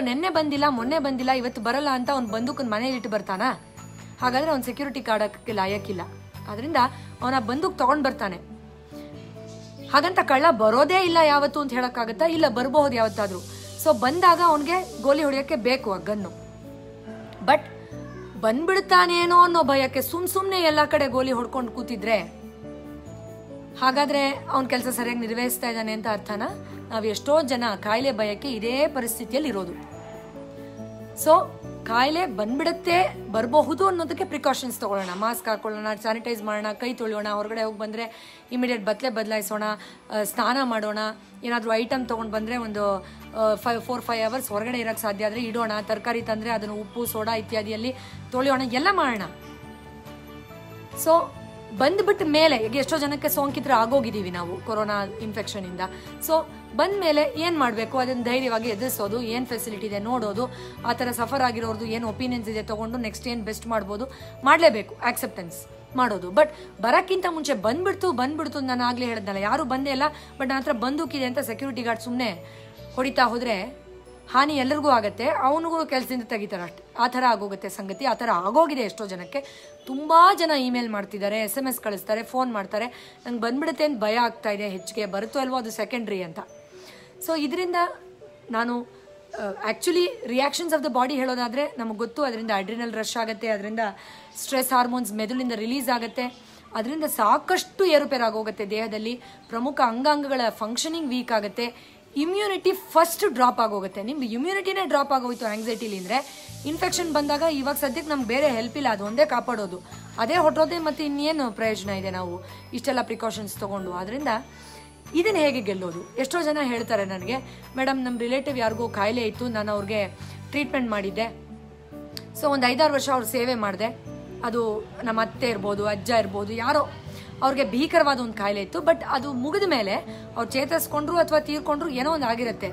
ನೆನ್ನೆ ಬಂದಿಲ್ಲ, ಮೊನ್ನೆ ಬಂದಿಲ್ಲ, ಇವತ್ತು ಬರಲ್ಲ ಅಂತ ಅವ್ನು ಬಂದೂಕನ್ನು ಮನೇಲಿ ಇಟ್ಟು ಬರ್ತಾನ? ಹಾಗಾದರೆ ಅವ್ನು ಸೆಕ್ಯೂರಿಟಿ ಗಾರ್ಡ್ ಲಾಯಕ್ಕಿಲ್ಲ. ಅದರಿಂದ ಅವನ ಬಂದೂಕ್ ತೊಗೊಂಡು ಬರ್ತಾನೆ. ಹಾಗಂತ ಕಳ್ಳ ಬರೋದೇ ಇಲ್ಲ ಯಾವತ್ತು ಅಂತ ಹೇಳೋಕ್ಕಾಗತ್ತಾ? ಇಲ್ಲ, ಬರಬಹುದು ಯಾವತ್ತಾದರೂ. ಸೊ ಬಂದಾಗ ಅವನಿಗೆ ಗೋಲಿ ಹೊಡೆಯೋಕ್ಕೆ ಬೇಕು ಆ ಗನ್ನು. ಬಟ್ ಬಂದ್ಬಿಡ್ತಾನೇನೋ ಅನ್ನೋ ಭಯಕ್ಕೆ ಸುಮ್ಮನೆ ಎಲ್ಲ ಕಡೆ ಗೋಲಿ ಹೊಡ್ಕೊಂಡು ಕೂತಿದ್ರೆ ಹಾಗಾದ್ರೆ ಅವನ ಕೆಲಸ ಸರಿಯಾಗಿ ನಿರ್ವಹಿಸ್ತಾ ಇದ್ದಾನೆ ಅಂತ ಅರ್ಥನಾ? ನಾವು ಎಷ್ಟೋ ಜನ ಕಾಯಿಲೆ ಭಯಕ್ಕೆ ಇದೇ ಪರಿಸ್ಥಿತಿಯಲ್ಲಿ ಇರೋದು. ಸೊ ಕಾಯಿಲೆ ಬಂದ್ಬಿಡುತ್ತೆ, ಬರಬಹುದು ಅನ್ನೋದಕ್ಕೆ ಪ್ರಿಕಾಷನ್ಸ್ ತಗೊಳ್ಳೋಣ. ಮಾಸ್ಕ್ ಹಾಕೊಳ್ಳೋಣ, ಸ್ಯಾನಿಟೈಸ್ ಮಾಡೋಣ, ಕೈ ತೊಳೆಯೋಣ, ಹೊರಗಡೆ ಹೋಗಿ ಬಂದರೆ ಇಮಿಡಿಯೇಟ್ ಬತ್ತಲೆ ಬದಲಾಯಿಸೋಣ, ಸ್ನಾನ ಮಾಡೋಣ, ಏನಾದರೂ ಐಟಮ್ ತೊಗೊಂಡು ಬಂದರೆ ಒಂದು 4-5 ಅವರ್ಸ್ ಹೊರಗಡೆ ಇರೋಕ್ಕೆ ಸಾಧ್ಯ ಆದರೆ ಇಡೋಣ, ತರಕಾರಿ ತಂದರೆ ಅದನ್ನು ಉಪ್ಪು ಸೋಡಾ ಇತ್ಯಾದಿಯಲ್ಲಿ ತೊಳೆಯೋಣ, ಎಲ್ಲ ಮಾಡೋಣ. ಸೊ ಬಂದ್ಬಿಟ್ಟ ಮೇಲೆ ಈಗ ಎಷ್ಟೋ ಜನಕ್ಕೆ ಸೋಂಕಿತರು ಆಗೋಗಿದ್ದೀವಿ ನಾವು ಕೊರೋನಾ ಇನ್ಫೆಕ್ಷನಿಂದ. ಸೊ ಬಂದ ಮೇಲೆ ಏನು ಮಾಡಬೇಕು, ಅದನ್ನು ಧೈರ್ಯವಾಗಿ ಎದುರಿಸೋದು, ಏನು ಫೆಸಿಲಿಟಿ ಇದೆ ನೋಡೋದು, ಆ ಥರ ಸಫರ್ ಆಗಿರೋದು ಏನು ಒಪಿನಿಯನ್ಸ್ ಇದೆ ತೊಗೊಂಡು ನೆಕ್ಸ್ಟ್ ಏನು ಬೆಸ್ಟ್ ಮಾಡ್ಬೋದು ಮಾಡಲೇಬೇಕು, ಆಕ್ಸೆಪ್ಟೆನ್ಸ್ ಮಾಡೋದು. ಬಟ್ ಬರೋಕ್ಕಿಂತ ಮುಂಚೆ ಬಂದ್ಬಿಡ್ತು ನಾನು ಆಗಲೇ ಹೇಳಿದ್ನಲ್ಲ, ಯಾರೂ ಬಂದೇ ಇಲ್ಲ, ಬಟ್ ನನ್ನ ಹತ್ರ ಬಂದೂಕಿದೆ ಅಂತ ಸೆಕ್ಯೂರಿಟಿ ಗಾರ್ಡ್ ಸುಮ್ಮನೆ ಹೊಡಿತಾ ಹೋದರೆ ಹಾನಿ ಎಲ್ಲರಿಗೂ ಆಗುತ್ತೆ, ಅವನಿಗೂ ಕೆಲಸದಿಂದ ತೆಗಿತಾರೆ ಅಷ್ಟೆ. ಆ ಥರ ಆಗೋಗುತ್ತೆ ಸಂಗತಿ. ಆ ಥರ ಆಗೋಗಿದೆ ಎಷ್ಟೋ ಜನಕ್ಕೆ. ತುಂಬ ಜನ ಇಮೇಲ್ ಮಾಡ್ತಿದ್ದಾರೆ, SMS ಕಳಿಸ್ತಾರೆ, ಫೋನ್ ಮಾಡ್ತಾರೆ, ನಂಗೆ ಬಂದ್ಬಿಡುತ್ತೆ ಅಂತ ಭಯ ಆಗ್ತಾ ಇದೆ, ಹೆಚ್ಚಿಗೆ ಬರುತ್ತೋ ಅಲ್ವೋ ಅದು ಸೆಕೆಂಡ್ರಿ ಅಂತ. ಸೊ ಇದರಿಂದ ನಾನು actually reactions of the body ಹೇಳೋದಾದರೆ ನಮಗೆ ಗೊತ್ತು, ಅದರಿಂದ ಅಡ್ರಿನಲ್ ರಶ್ ಆಗುತ್ತೆ, ಅದರಿಂದ ಸ್ಟ್ರೆಸ್ ಹಾರ್ಮೋನ್ಸ್ ಮೆದುಳಿಂದ ರಿಲೀಸ್ ಆಗುತ್ತೆ, ಅದರಿಂದ ಸಾಕಷ್ಟು ಏರುಪೇರಾಗೋಗುತ್ತೆ ದೇಹದಲ್ಲಿ, ಪ್ರಮುಖ ಅಂಗಾಂಗಗಳ ಫಂಕ್ಷನಿಂಗ್ ವೀಕ್ ಆಗುತ್ತೆ, ಇಮ್ಯುನಿಟಿ ಫಸ್ಟ್ ಡ್ರಾಪ್ ಆಗೋಗುತ್ತೆ. ನಿಮ್ಗೆ ಇಮ್ಯುನಿಟಿನೇ ಡ್ರಾಪ್ ಆಗೋಯ್ತು ಆಂಗ್ಸೈಟಿಲಿ ಅಂದರೆ ಇನ್ಫೆಕ್ಷನ್ ಬಂದಾಗ ಇವಾಗ ಸದ್ಯಕ್ಕೆ ನಮ್ಗೆ ಬೇರೆ ಹೆಲ್ಪ್ ಇಲ್ಲ, ಅದು ಒಂದೇ ಕಾಪಾಡೋದು, ಅದೇ ಹೊಟ್ಟೋದೆ, ಮತ್ತು ಇನ್ನೇನು ಪ್ರಯೋಜನ ಇದೆ ನಾವು ಇಷ್ಟೆಲ್ಲ ಪ್ರಿಕಾಷನ್ಸ್ ತೊಗೊಂಡು? ಆದ್ದರಿಂದ ಇದನ್ನು ಹೇಗೆ ಗೆಲ್ಲೋದು? ಎಷ್ಟೋ ಜನ ಹೇಳ್ತಾರೆ ನನಗೆ, ಮೇಡಮ್ ನಮ್ಮ ರಿಲೇಟಿವ್ ಯಾರಿಗೂ ಕಾಯಿಲೆ ಇತ್ತು, ನಾನು ಅವ್ರಿಗೆ ಟ್ರೀಟ್ಮೆಂಟ್ ಮಾಡಿದ್ದೆ, ಸೊ ಒಂದು 5-6 ವರ್ಷ ಅವ್ರ ಸೇವೆ ಮಾಡಿದೆ, ಅದು ನಮ್ಮ ಅತ್ತೆ ಇರ್ಬೋದು, ಅಜ್ಜ ಇರ್ಬೋದು, ಯಾರೋ ಅವ್ರಿಗೆ ಭೀಕರವಾದ ಒಂದು ಕಾಯಿಲೆ ಇತ್ತು, ಬಟ್ ಅದು ಮುಗಿದ ಮೇಲೆ ಅವ್ರು ಚೇತರಿಸ್ಕೊಂಡ್ರು ಅಥವಾ ತೀರ್ಕೊಂಡ್ರು, ಏನೋ ಒಂದು ಆಗಿರುತ್ತೆ,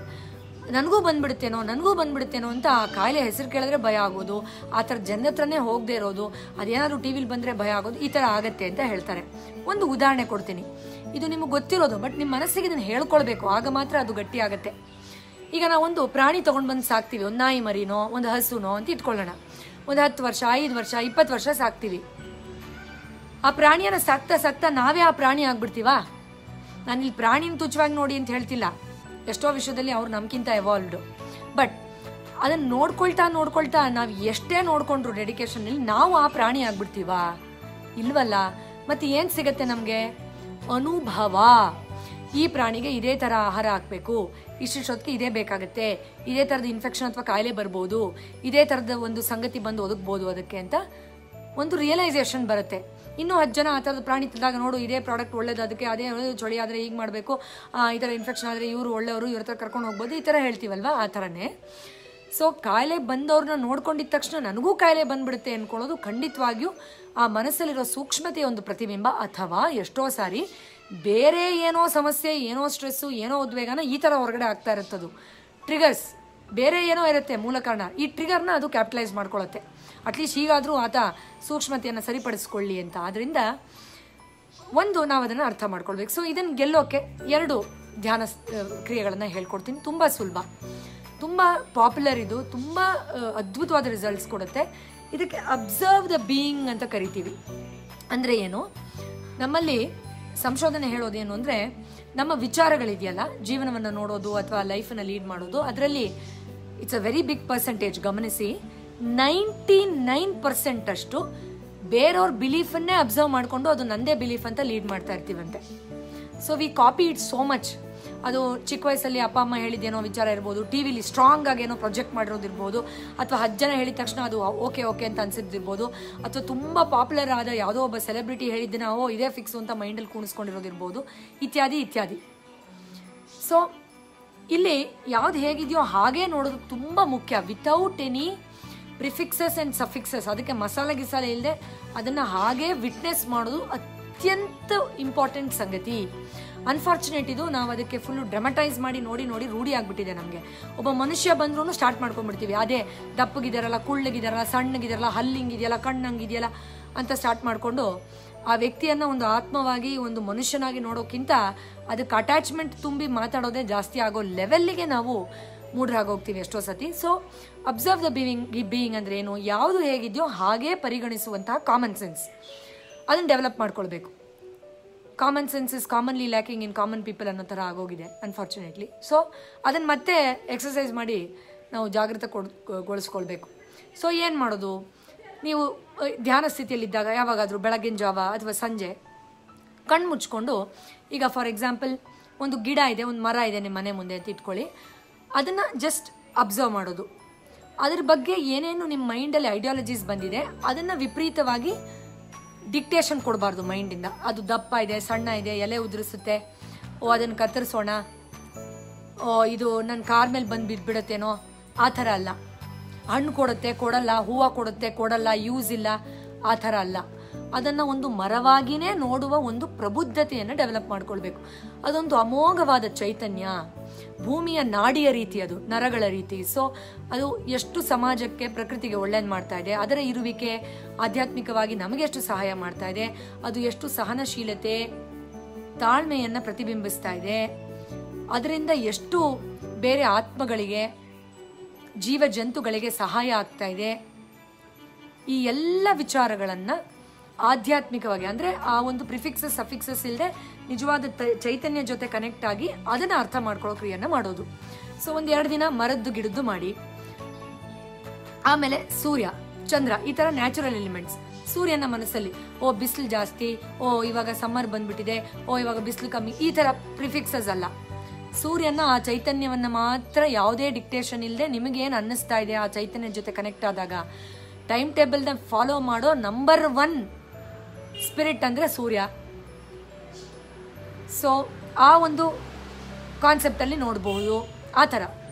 ನನಗೂ ಬಂದ್ಬಿಡುತ್ತೇನೋ ಅಂತ ಆ ಕಾಯಿಲೆ ಹೆಸರು ಕೇಳಿದ್ರೆ ಭಯ ಆಗೋದು, ಆ ಥರ ಜನರ ಹತ್ರನೇ ಹೋಗದೆ ಇರೋದು, ಅದೇನಾದ್ರು ಟಿ ವಿಲಿ ಬಂದರೆ ಭಯ ಆಗೋದು, ಈ ಥರ ಆಗತ್ತೆ ಅಂತ ಹೇಳ್ತಾರೆ. ಒಂದು ಉದಾಹರಣೆ ಕೊಡ್ತೀನಿ, ಇದು ನಿಮಗೆ ಗೊತ್ತಿರೋದು, ಬಟ್ ನಿಮ್ಮ ಮನಸ್ಸಿಗೆ ಇದನ್ನು ಹೇಳ್ಕೊಳ್ಬೇಕು, ಆಗ ಮಾತ್ರ ಅದು ಗಟ್ಟಿ ಆಗುತ್ತೆ. ಈಗ ನಾವೊಂದು ಪ್ರಾಣಿ ತೊಗೊಂಡು ಬಂದು ಸಾಕ್ತೀವಿ, ಒಂದು ನಾಯಿ ಮರಿನೋ ಒಂದು ಹಸುನೋ ಅಂತ ಇಟ್ಕೊಳ್ಳೋಣ, ಒಂದು 10 ವರ್ಷ 5 ವರ್ಷ 20 ವರ್ಷ ಸಾಕ್ತೀವಿ. ಆ ಪ್ರಾಣಿಯನ್ನು ಸಾಕ್ತಾ ನಾವೇ ಆ ಪ್ರಾಣಿ ಆಗ್ಬಿಡ್ತೀವಾ? ನಾನಿಲ್ಲಿ ಪ್ರಾಣಿನ ತುಚ್ಛವಾಗಿ ನೋಡಿ ಅಂತ ಹೇಳ್ತಿಲ್ಲ, ಎಷ್ಟೋ ವಿಷಯದಲ್ಲಿ ಅವ್ರು ನಮ್ಗಿಂತ ಎವಾಲ್ವ್ಡ್, ಬಟ್ ಅದನ್ನು ನೋಡ್ಕೊಳ್ತಾ ನಾವು ಎಷ್ಟೇ ನೋಡ್ಕೊಂಡ್ರು ಡೆಡಿಕೇಶನಲ್ಲಿ ನಾವು ಆ ಪ್ರಾಣಿ ಆಗ್ಬಿಡ್ತೀವಾ? ಇಲ್ವಲ್ಲ. ಮತ್ತೆ ಏನು ಸಿಗತ್ತೆ ನಮಗೆ? ಅನುಭವ. ಈ ಪ್ರಾಣಿಗೆ ಇದೇ ಥರ ಆಹಾರ ಹಾಕಬೇಕು, ಇಷ್ಟೊತ್ತಿಗೆ ಇದೇ ಬೇಕಾಗುತ್ತೆ, ಇದೇ ಥರದ ಇನ್ಫೆಕ್ಷನ್ ಅಥವಾ ಕಾಯಿಲೆ ಬರ್ಬೋದು, ಇದೇ ಥರದ ಒಂದು ಸಂಗತಿ ಬಂದು ಒದಗ್ಬೋದು ಅದಕ್ಕೆ ಅಂತ ಒಂದು ರಿಯಲೈಸೇಷನ್ ಬರುತ್ತೆ. ಇನ್ನೂ 10 ಜನ ಆ ಥರದ ಪ್ರಾಣಿ ತಂದಾಗ, ನೋಡು ಇದೇ ಪ್ರಾಡಕ್ಟ್ ಒಳ್ಳೇದು, ಅದಕ್ಕೆ ಅದೇ ಚಳಿ ಆದರೆ ಹೀಗೆ ಮಾಡಬೇಕು, ಈ ಥರ ಇನ್ಫೆಕ್ಷನ್ ಆದರೆ ಇವರು ಒಳ್ಳೆಯವರು, ಇವ್ರ ಹತ್ರ ಕರ್ಕೊಂಡು ಹೋಗ್ಬೋದು, ಈ ಥರ ಹೇಳ್ತೀವಲ್ವ, ಆ ಥರನೇ. ಸೊ ಕಾಯಿಲೆ ಬಂದವ್ರನ್ನ ನೋಡ್ಕೊಂಡಿದ್ದ ತಕ್ಷಣ ನನಗೂ ಕಾಯಿಲೆ ಬಂದ್ಬಿಡುತ್ತೆ ಅಂದ್ಕೊಳ್ಳೋದು ಖಂಡಿತವಾಗಿಯೂ ಆ ಮನಸ್ಸಲ್ಲಿರೋ ಸೂಕ್ಷ್ಮತೆಯ ಒಂದು ಪ್ರತಿಬಿಂಬ, ಅಥವಾ ಎಷ್ಟೋ ಸಾರಿ ಬೇರೆ ಏನೋ ಸಮಸ್ಯೆ, ಏನೋ ಸ್ಟ್ರೆಸ್ಸು, ಏನೋ ಉದ್ವೇಗನ ಈ ಥರ ಹೊರಗಡೆ ಆಗ್ತಾ ಇರುತ್ತದು. ಟ್ರಿಗರ್ಸ್ ಬೇರೆ ಏನೋ ಇರುತ್ತೆ ಮೂಲ ಕಾರಣ, ಈ ಟ್ರಿಗರ್ನ ಅದು ಕ್ಯಾಪಿಟಲೈಸ್ ಮಾಡ್ಕೊಳ್ಳುತ್ತೆ. ಅಟ್ಲೀಸ್ಟ್ ಹೀಗಾದರೂ ಆತ ಸೂಕ್ಷ್ಮತೆಯನ್ನು ಸರಿಪಡಿಸ್ಕೊಳ್ಳಿ ಅಂತ. ಆದ್ದರಿಂದ ನಾವು ಅದನ್ನು ಅರ್ಥ ಮಾಡ್ಕೊಳ್ಬೇಕು. ಸೊ ಇದನ್ನು ಗೆಲ್ಲೋಕ್ಕೆ 2 ಧ್ಯಾನ ಕ್ರಿಯೆಗಳನ್ನು ಹೇಳ್ಕೊಡ್ತೀನಿ, ತುಂಬ ಸುಲಭ, ತುಂಬ ಪಾಪ್ಯುಲರ್, ಇದು ತುಂಬ ಅದ್ಭುತವಾದ ರಿಸಲ್ಟ್ಸ್ ಕೊಡುತ್ತೆ. ಇದಕ್ಕೆ ಅಬ್ಸರ್ವ್ ದ ಬೀಯಿಂಗ್ ಅಂತ ಕರಿತೀವಿ. ಅಂದರೆ ಏನು, ನಮ್ಮಲ್ಲಿ ಸಂಶೋಧನೆ ಹೇಳೋದೇನು ಅಂದರೆ, ನಮ್ಮ ವಿಚಾರಗಳಿದೆಯಲ್ಲ, ಜೀವನವನ್ನು ನೋಡೋದು ಅಥವಾ ಲೈಫನ್ನು ಲೀಡ್ ಮಾಡೋದು, ಅದರಲ್ಲಿ it's a very big percentage. ಗಮನಿಸಿ, 99% ಅಷ್ಟು ಬೇರೆಯವ್ರ ಬಿಲೀಫನ್ನೇ ಅಬ್ಸರ್ವ್ ಮಾಡಿಕೊಂಡು ಅದು ನಂದೇ ಬಿಲೀಫ್ ಅಂತ ಲೀಡ್ ಮಾಡ್ತಾ ಇರ್ತೀವಂತೆ. So we copy it so much. ಅದು ಚಿಕ್ಕ ವಯಸ್ಸಲ್ಲಿ ಅಪ್ಪ ಅಮ್ಮ ಹೇಳಿದ್ದೇನೋ ವಿಚಾರ ಇರ್ಬೋದು, ಟಿ ವಿಲಿ ಸ್ಟ್ರಾಂಗ್ ಆಗಿ ಏನೋ ಪ್ರೊಜೆಕ್ಟ್ ಮಾಡಿರೋದಿರ್ಬೋದು, ಅಥವಾ 10 ಜನ ಹೇಳಿದ ತಕ್ಷಣ ಅದು ಓಕೆ ಅಂತ ಅನ್ಸಿದ್ದಿರ್ಬೋದು, ಅಥವಾ ತುಂಬ ಪಾಪ್ಯುಲರ್ ಆದ ಯಾವುದೋ ಒಬ್ಬ ಸೆಲೆಬ್ರಿಟಿ ಹೇಳಿದ್ದನ್ನ ಇದೇ ಫಿಕ್ಸು ಅಂತ ಮೈಂಡಲ್ಲಿ ಕೂಣಿಸ್ಕೊಂಡಿರೋದಿರ್ಬೋದು, ಇತ್ಯಾದಿ. ಸೊ ಇಲ್ಲಿ ಯಾವ್ದು ಹೇಗಿದೆಯೋ ಹಾಗೇ ನೋಡೋದು ತುಂಬ ಮುಖ್ಯ, ವಿತೌಟ್ ಎನಿ ಪ್ರಿಫಿಕ್ಸಸ್ ಆ್ಯಂಡ್ ಸಫಿಕ್ಸಸ್. ಅದಕ್ಕೆ ಮಸಾಲೆ ಗಿಸಾಲೆ ಇಲ್ಲದೆ ಅದನ್ನು ಹಾಗೇ ವಿಟ್ನೆಸ್ ಮಾಡೋದು ಅತ್ಯಂತ ಇಂಪಾರ್ಟೆಂಟ್ ಸಂಗತಿ. ಅನ್ಫಾರ್ಚುನೇಟ್ ಇದು, ನಾವು ಅದಕ್ಕೆ ಫುಲ್ಲು ಡ್ರಮಟೈಸ್ ಮಾಡಿ ನೋಡಿ ರೂಢಿ ಆಗಿಬಿಟ್ಟಿದೆ ನಮಗೆ. ಒಬ್ಬ ಮನುಷ್ಯ ಬಂದ್ರೂ ಸ್ಟಾರ್ಟ್ ಮಾಡ್ಕೊಂಡ್ಬಿಡ್ತೀವಿ, ಅದೇ ದಪ್ಪಗಿದಾರಲ್ಲ, ಕುಳ್ಳಗಿದಾರಲ್ಲ, ಸಣ್ಣಗಿದಾರಲ್ಲ, ಹಲ್ಲಿಂಗಿದೆಯಲ್ಲ, ಕಣ್ಣಂಗಿದೆಯಲ್ಲ ಅಂತ ಸ್ಟಾರ್ಟ್ ಮಾಡಿಕೊಂಡು ಆ ವ್ಯಕ್ತಿಯನ್ನು ಒಂದು ಆತ್ಮವಾಗಿ, ಒಂದು ಮನುಷ್ಯನಾಗಿ ನೋಡೋಕ್ಕಿಂತ ಅದಕ್ಕೆ ಅಟ್ಯಾಚ್ಮೆಂಟ್ ತುಂಬಿ ಮಾತಾಡೋದೇ ಜಾಸ್ತಿ ಆಗೋ ಲೆವೆಲ್ಲಿಗೆ ನಾವು ಮೂಢರಾಗೋಗ್ತೀವಿ ಎಷ್ಟೋ ಸತಿ. ಸೊ ಅಬ್ಸರ್ವ್ ದ ಬೀಯಿಂಗ್ ಅಂದರೆ ಏನು, ಯಾವುದು ಹೇಗಿದೆಯೋ ಹಾಗೇ ಪರಿಗಣಿಸುವಂತಹ ಕಾಮನ್ ಸೆನ್ಸ್, ಅದನ್ನು ಡೆವಲಪ್ ಮಾಡ್ಕೊಳ್ಬೇಕು. Common sense is commonly lacking in common people ಅನ್ನೋ ಥರ ಆಗೋಗಿದೆ ಅನ್ಫಾರ್ಚುನೇಟ್ಲಿ. ಸೊ ಅದನ್ನು ಮತ್ತೆ ಎಕ್ಸಸೈಸ್ ಮಾಡಿ ನಾವು ಜಾಗೃತಗೊಳಿಸ್ಕೊಳ್ಬೇಕು. ಸೊ ಏನು ಮಾಡೋದು, ನೀವು ಧ್ಯಾನ ಸ್ಥಿತಿಯಲ್ಲಿದ್ದಾಗ ಯಾವಾಗಾದರೂ ಬೆಳಗಿನ ಜಾವ ಅಥವಾ ಸಂಜೆ ಕಣ್ಣು ಮುಚ್ಕೊಂಡು, ಈಗ ಫಾರ್ ಎಕ್ಸಾಂಪಲ್ ಒಂದು ಗಿಡ ಇದೆ, ಒಂದು ಮರ ಇದೆ ನಿಮ್ಮ ಮನೆ ಮುಂದೆ ಅಂತ ಇಟ್ಕೊಳ್ಳಿ, ಅದನ್ನು ಜಸ್ಟ್ ಅಬ್ಸರ್ವ್ ಮಾಡೋದು. ಅದ್ರ ಬಗ್ಗೆ ಏನೇನು ನಿಮ್ಮ ಮೈಂಡಲ್ಲಿ ಐಡಿಯಾಲಜೀಸ್ ಬಂದಿದೆ ಅದನ್ನು ವಿಪರೀತವಾಗಿ ಡಿಕ್ಟೇಷನ್ ಕೊಡಬಾರ್ದು ಮೈಂಡಿಂದ. ಅದು ದಪ್ಪ ಇದೆ, ಸಣ್ಣ ಇದೆ, ಎಲೆ ಉದುರಿಸುತ್ತೆ, ಅದನ್ನು ಕತ್ತರಿಸೋಣ, ಇದು ನನ್ನ ಕಾರ್ ಮೇಲೆ ಬಂದು ಬಿದ್ದುಬಿಡುತ್ತೇನೋ, ಆ ಥರ ಅಲ್ಲ. ಹಣ್ಣು ಕೊಡುತ್ತೆ ಕೊಡಲ್ಲ, ಹೂವು ಕೊಡುತ್ತೆ ಕೊಡಲ್ಲ, ಯೂಸ್ ಇಲ್ಲ, ಆ ಥರ ಅಲ್ಲ. ಅದನ್ನು ಒಂದು ಮರವಾಗಿಯೇ ನೋಡುವ ಒಂದು ಪ್ರಬುದ್ಧತೆಯನ್ನು ಡೆವಲಪ್ ಮಾಡ್ಕೊಳ್ಬೇಕು. ಅದೊಂದು ಅಮೋಘವಾದ ಚೈತನ್ಯ, ಭೂಮಿಯ ನಾಡಿಯ ರೀತಿ, ಅದು ನರಗಳ ರೀತಿ. ಸೊ ಅದು ಎಷ್ಟು ಸಮಾಜಕ್ಕೆ ಪ್ರಕೃತಿಗೆ ಒಳ್ಳೇದು ಮಾಡ್ತಾ ಇದೆ, ಅದರ ಇರುವಿಕೆ ಆಧ್ಯಾತ್ಮಿಕವಾಗಿ ನಮಗೆ ಎಷ್ಟು ಸಹಾಯ ಮಾಡ್ತಾ ಇದೆ, ಅದು ಎಷ್ಟು ಸಹನಶೀಲತೆ ತಾಳ್ಮೆಯನ್ನು ಪ್ರತಿಬಿಂಬಿಸ್ತಾ ಇದೆ, ಅದರಿಂದ ಎಷ್ಟು ಬೇರೆ ಆತ್ಮಗಳಿಗೆ ಜೀವ ಜಂತುಗಳಿಗೆ ಸಹಾಯ ಆಗ್ತಾ ಇದೆ. ಈ ಎಲ್ಲ ವಿಚಾರಗಳನ್ನು ಆಧ್ಯಾತ್ಮಿಕವಾಗಿ ಅಂದರೆ ಆ ಒಂದು ಪ್ರಿಫಿಕ್ಸಸ್ ಸಫಿಕ್ಸಸ್ ಇಲ್ಲದೆ ನಿಜವಾದ ಚೈತನ್ಯ ಜೊತೆ ಕನೆಕ್ಟ್ ಆಗಿ ಅದನ್ನು ಅರ್ಥ ಮಾಡ್ಕೊಳ್ಳೋ ಕ್ರಿಯೆಯನ್ನು ಮಾಡೋದು. ಸೊ ಒಂದು 2 ದಿನ ಮರದ್ದು ಗಿಡದ್ದು ಮಾಡಿ, ಆಮೇಲೆ ಸೂರ್ಯ ಚಂದ್ರ ಈ ಥರ ನ್ಯಾಚುರಲ್ ಎಲಿಮೆಂಟ್ಸ್, ಸೂರ್ಯನ ಮನಸ್ಸಲ್ಲಿ ಬಿಸಿಲು ಜಾಸ್ತಿ, ಇವಾಗ ಸಮ್ಮರ್ ಬಂದ್ಬಿಟ್ಟಿದೆ, ಇವಾಗ ಬಿಸಿಲು ಕಮ್ಮಿ, ಈ ಥರ ಪ್ರಿಫಿಕ್ಸಸ್ ಅಲ್ಲ. ಸೂರ್ಯನ ಆ ಚೈತನ್ಯವನ್ನು ಮಾತ್ರ ಯಾವುದೇ ಡಿಕ್ಟೇಷನ್ ಇಲ್ಲದೆ ನಿಮಗೇನು ಅನ್ನಿಸ್ತಾ ಇದೆ ಆ ಚೈತನ್ಯ ಜೊತೆ ಕನೆಕ್ಟ್ ಆದಾಗ ಟೈಮ್ ಟೇಬಲ್ನ ಫಾಲೋ ಮಾಡೋ ನಂಬರ್ 1 ಸ್ಪಿರಿಟ್ ಅಂದರೆ ಸೂರ್ಯ. ಸೊ ಆ ಒಂದು ಕಾನ್ಸೆಪ್ಟಲ್ಲಿ ನೋಡಬಹುದು. ಆ ಥರ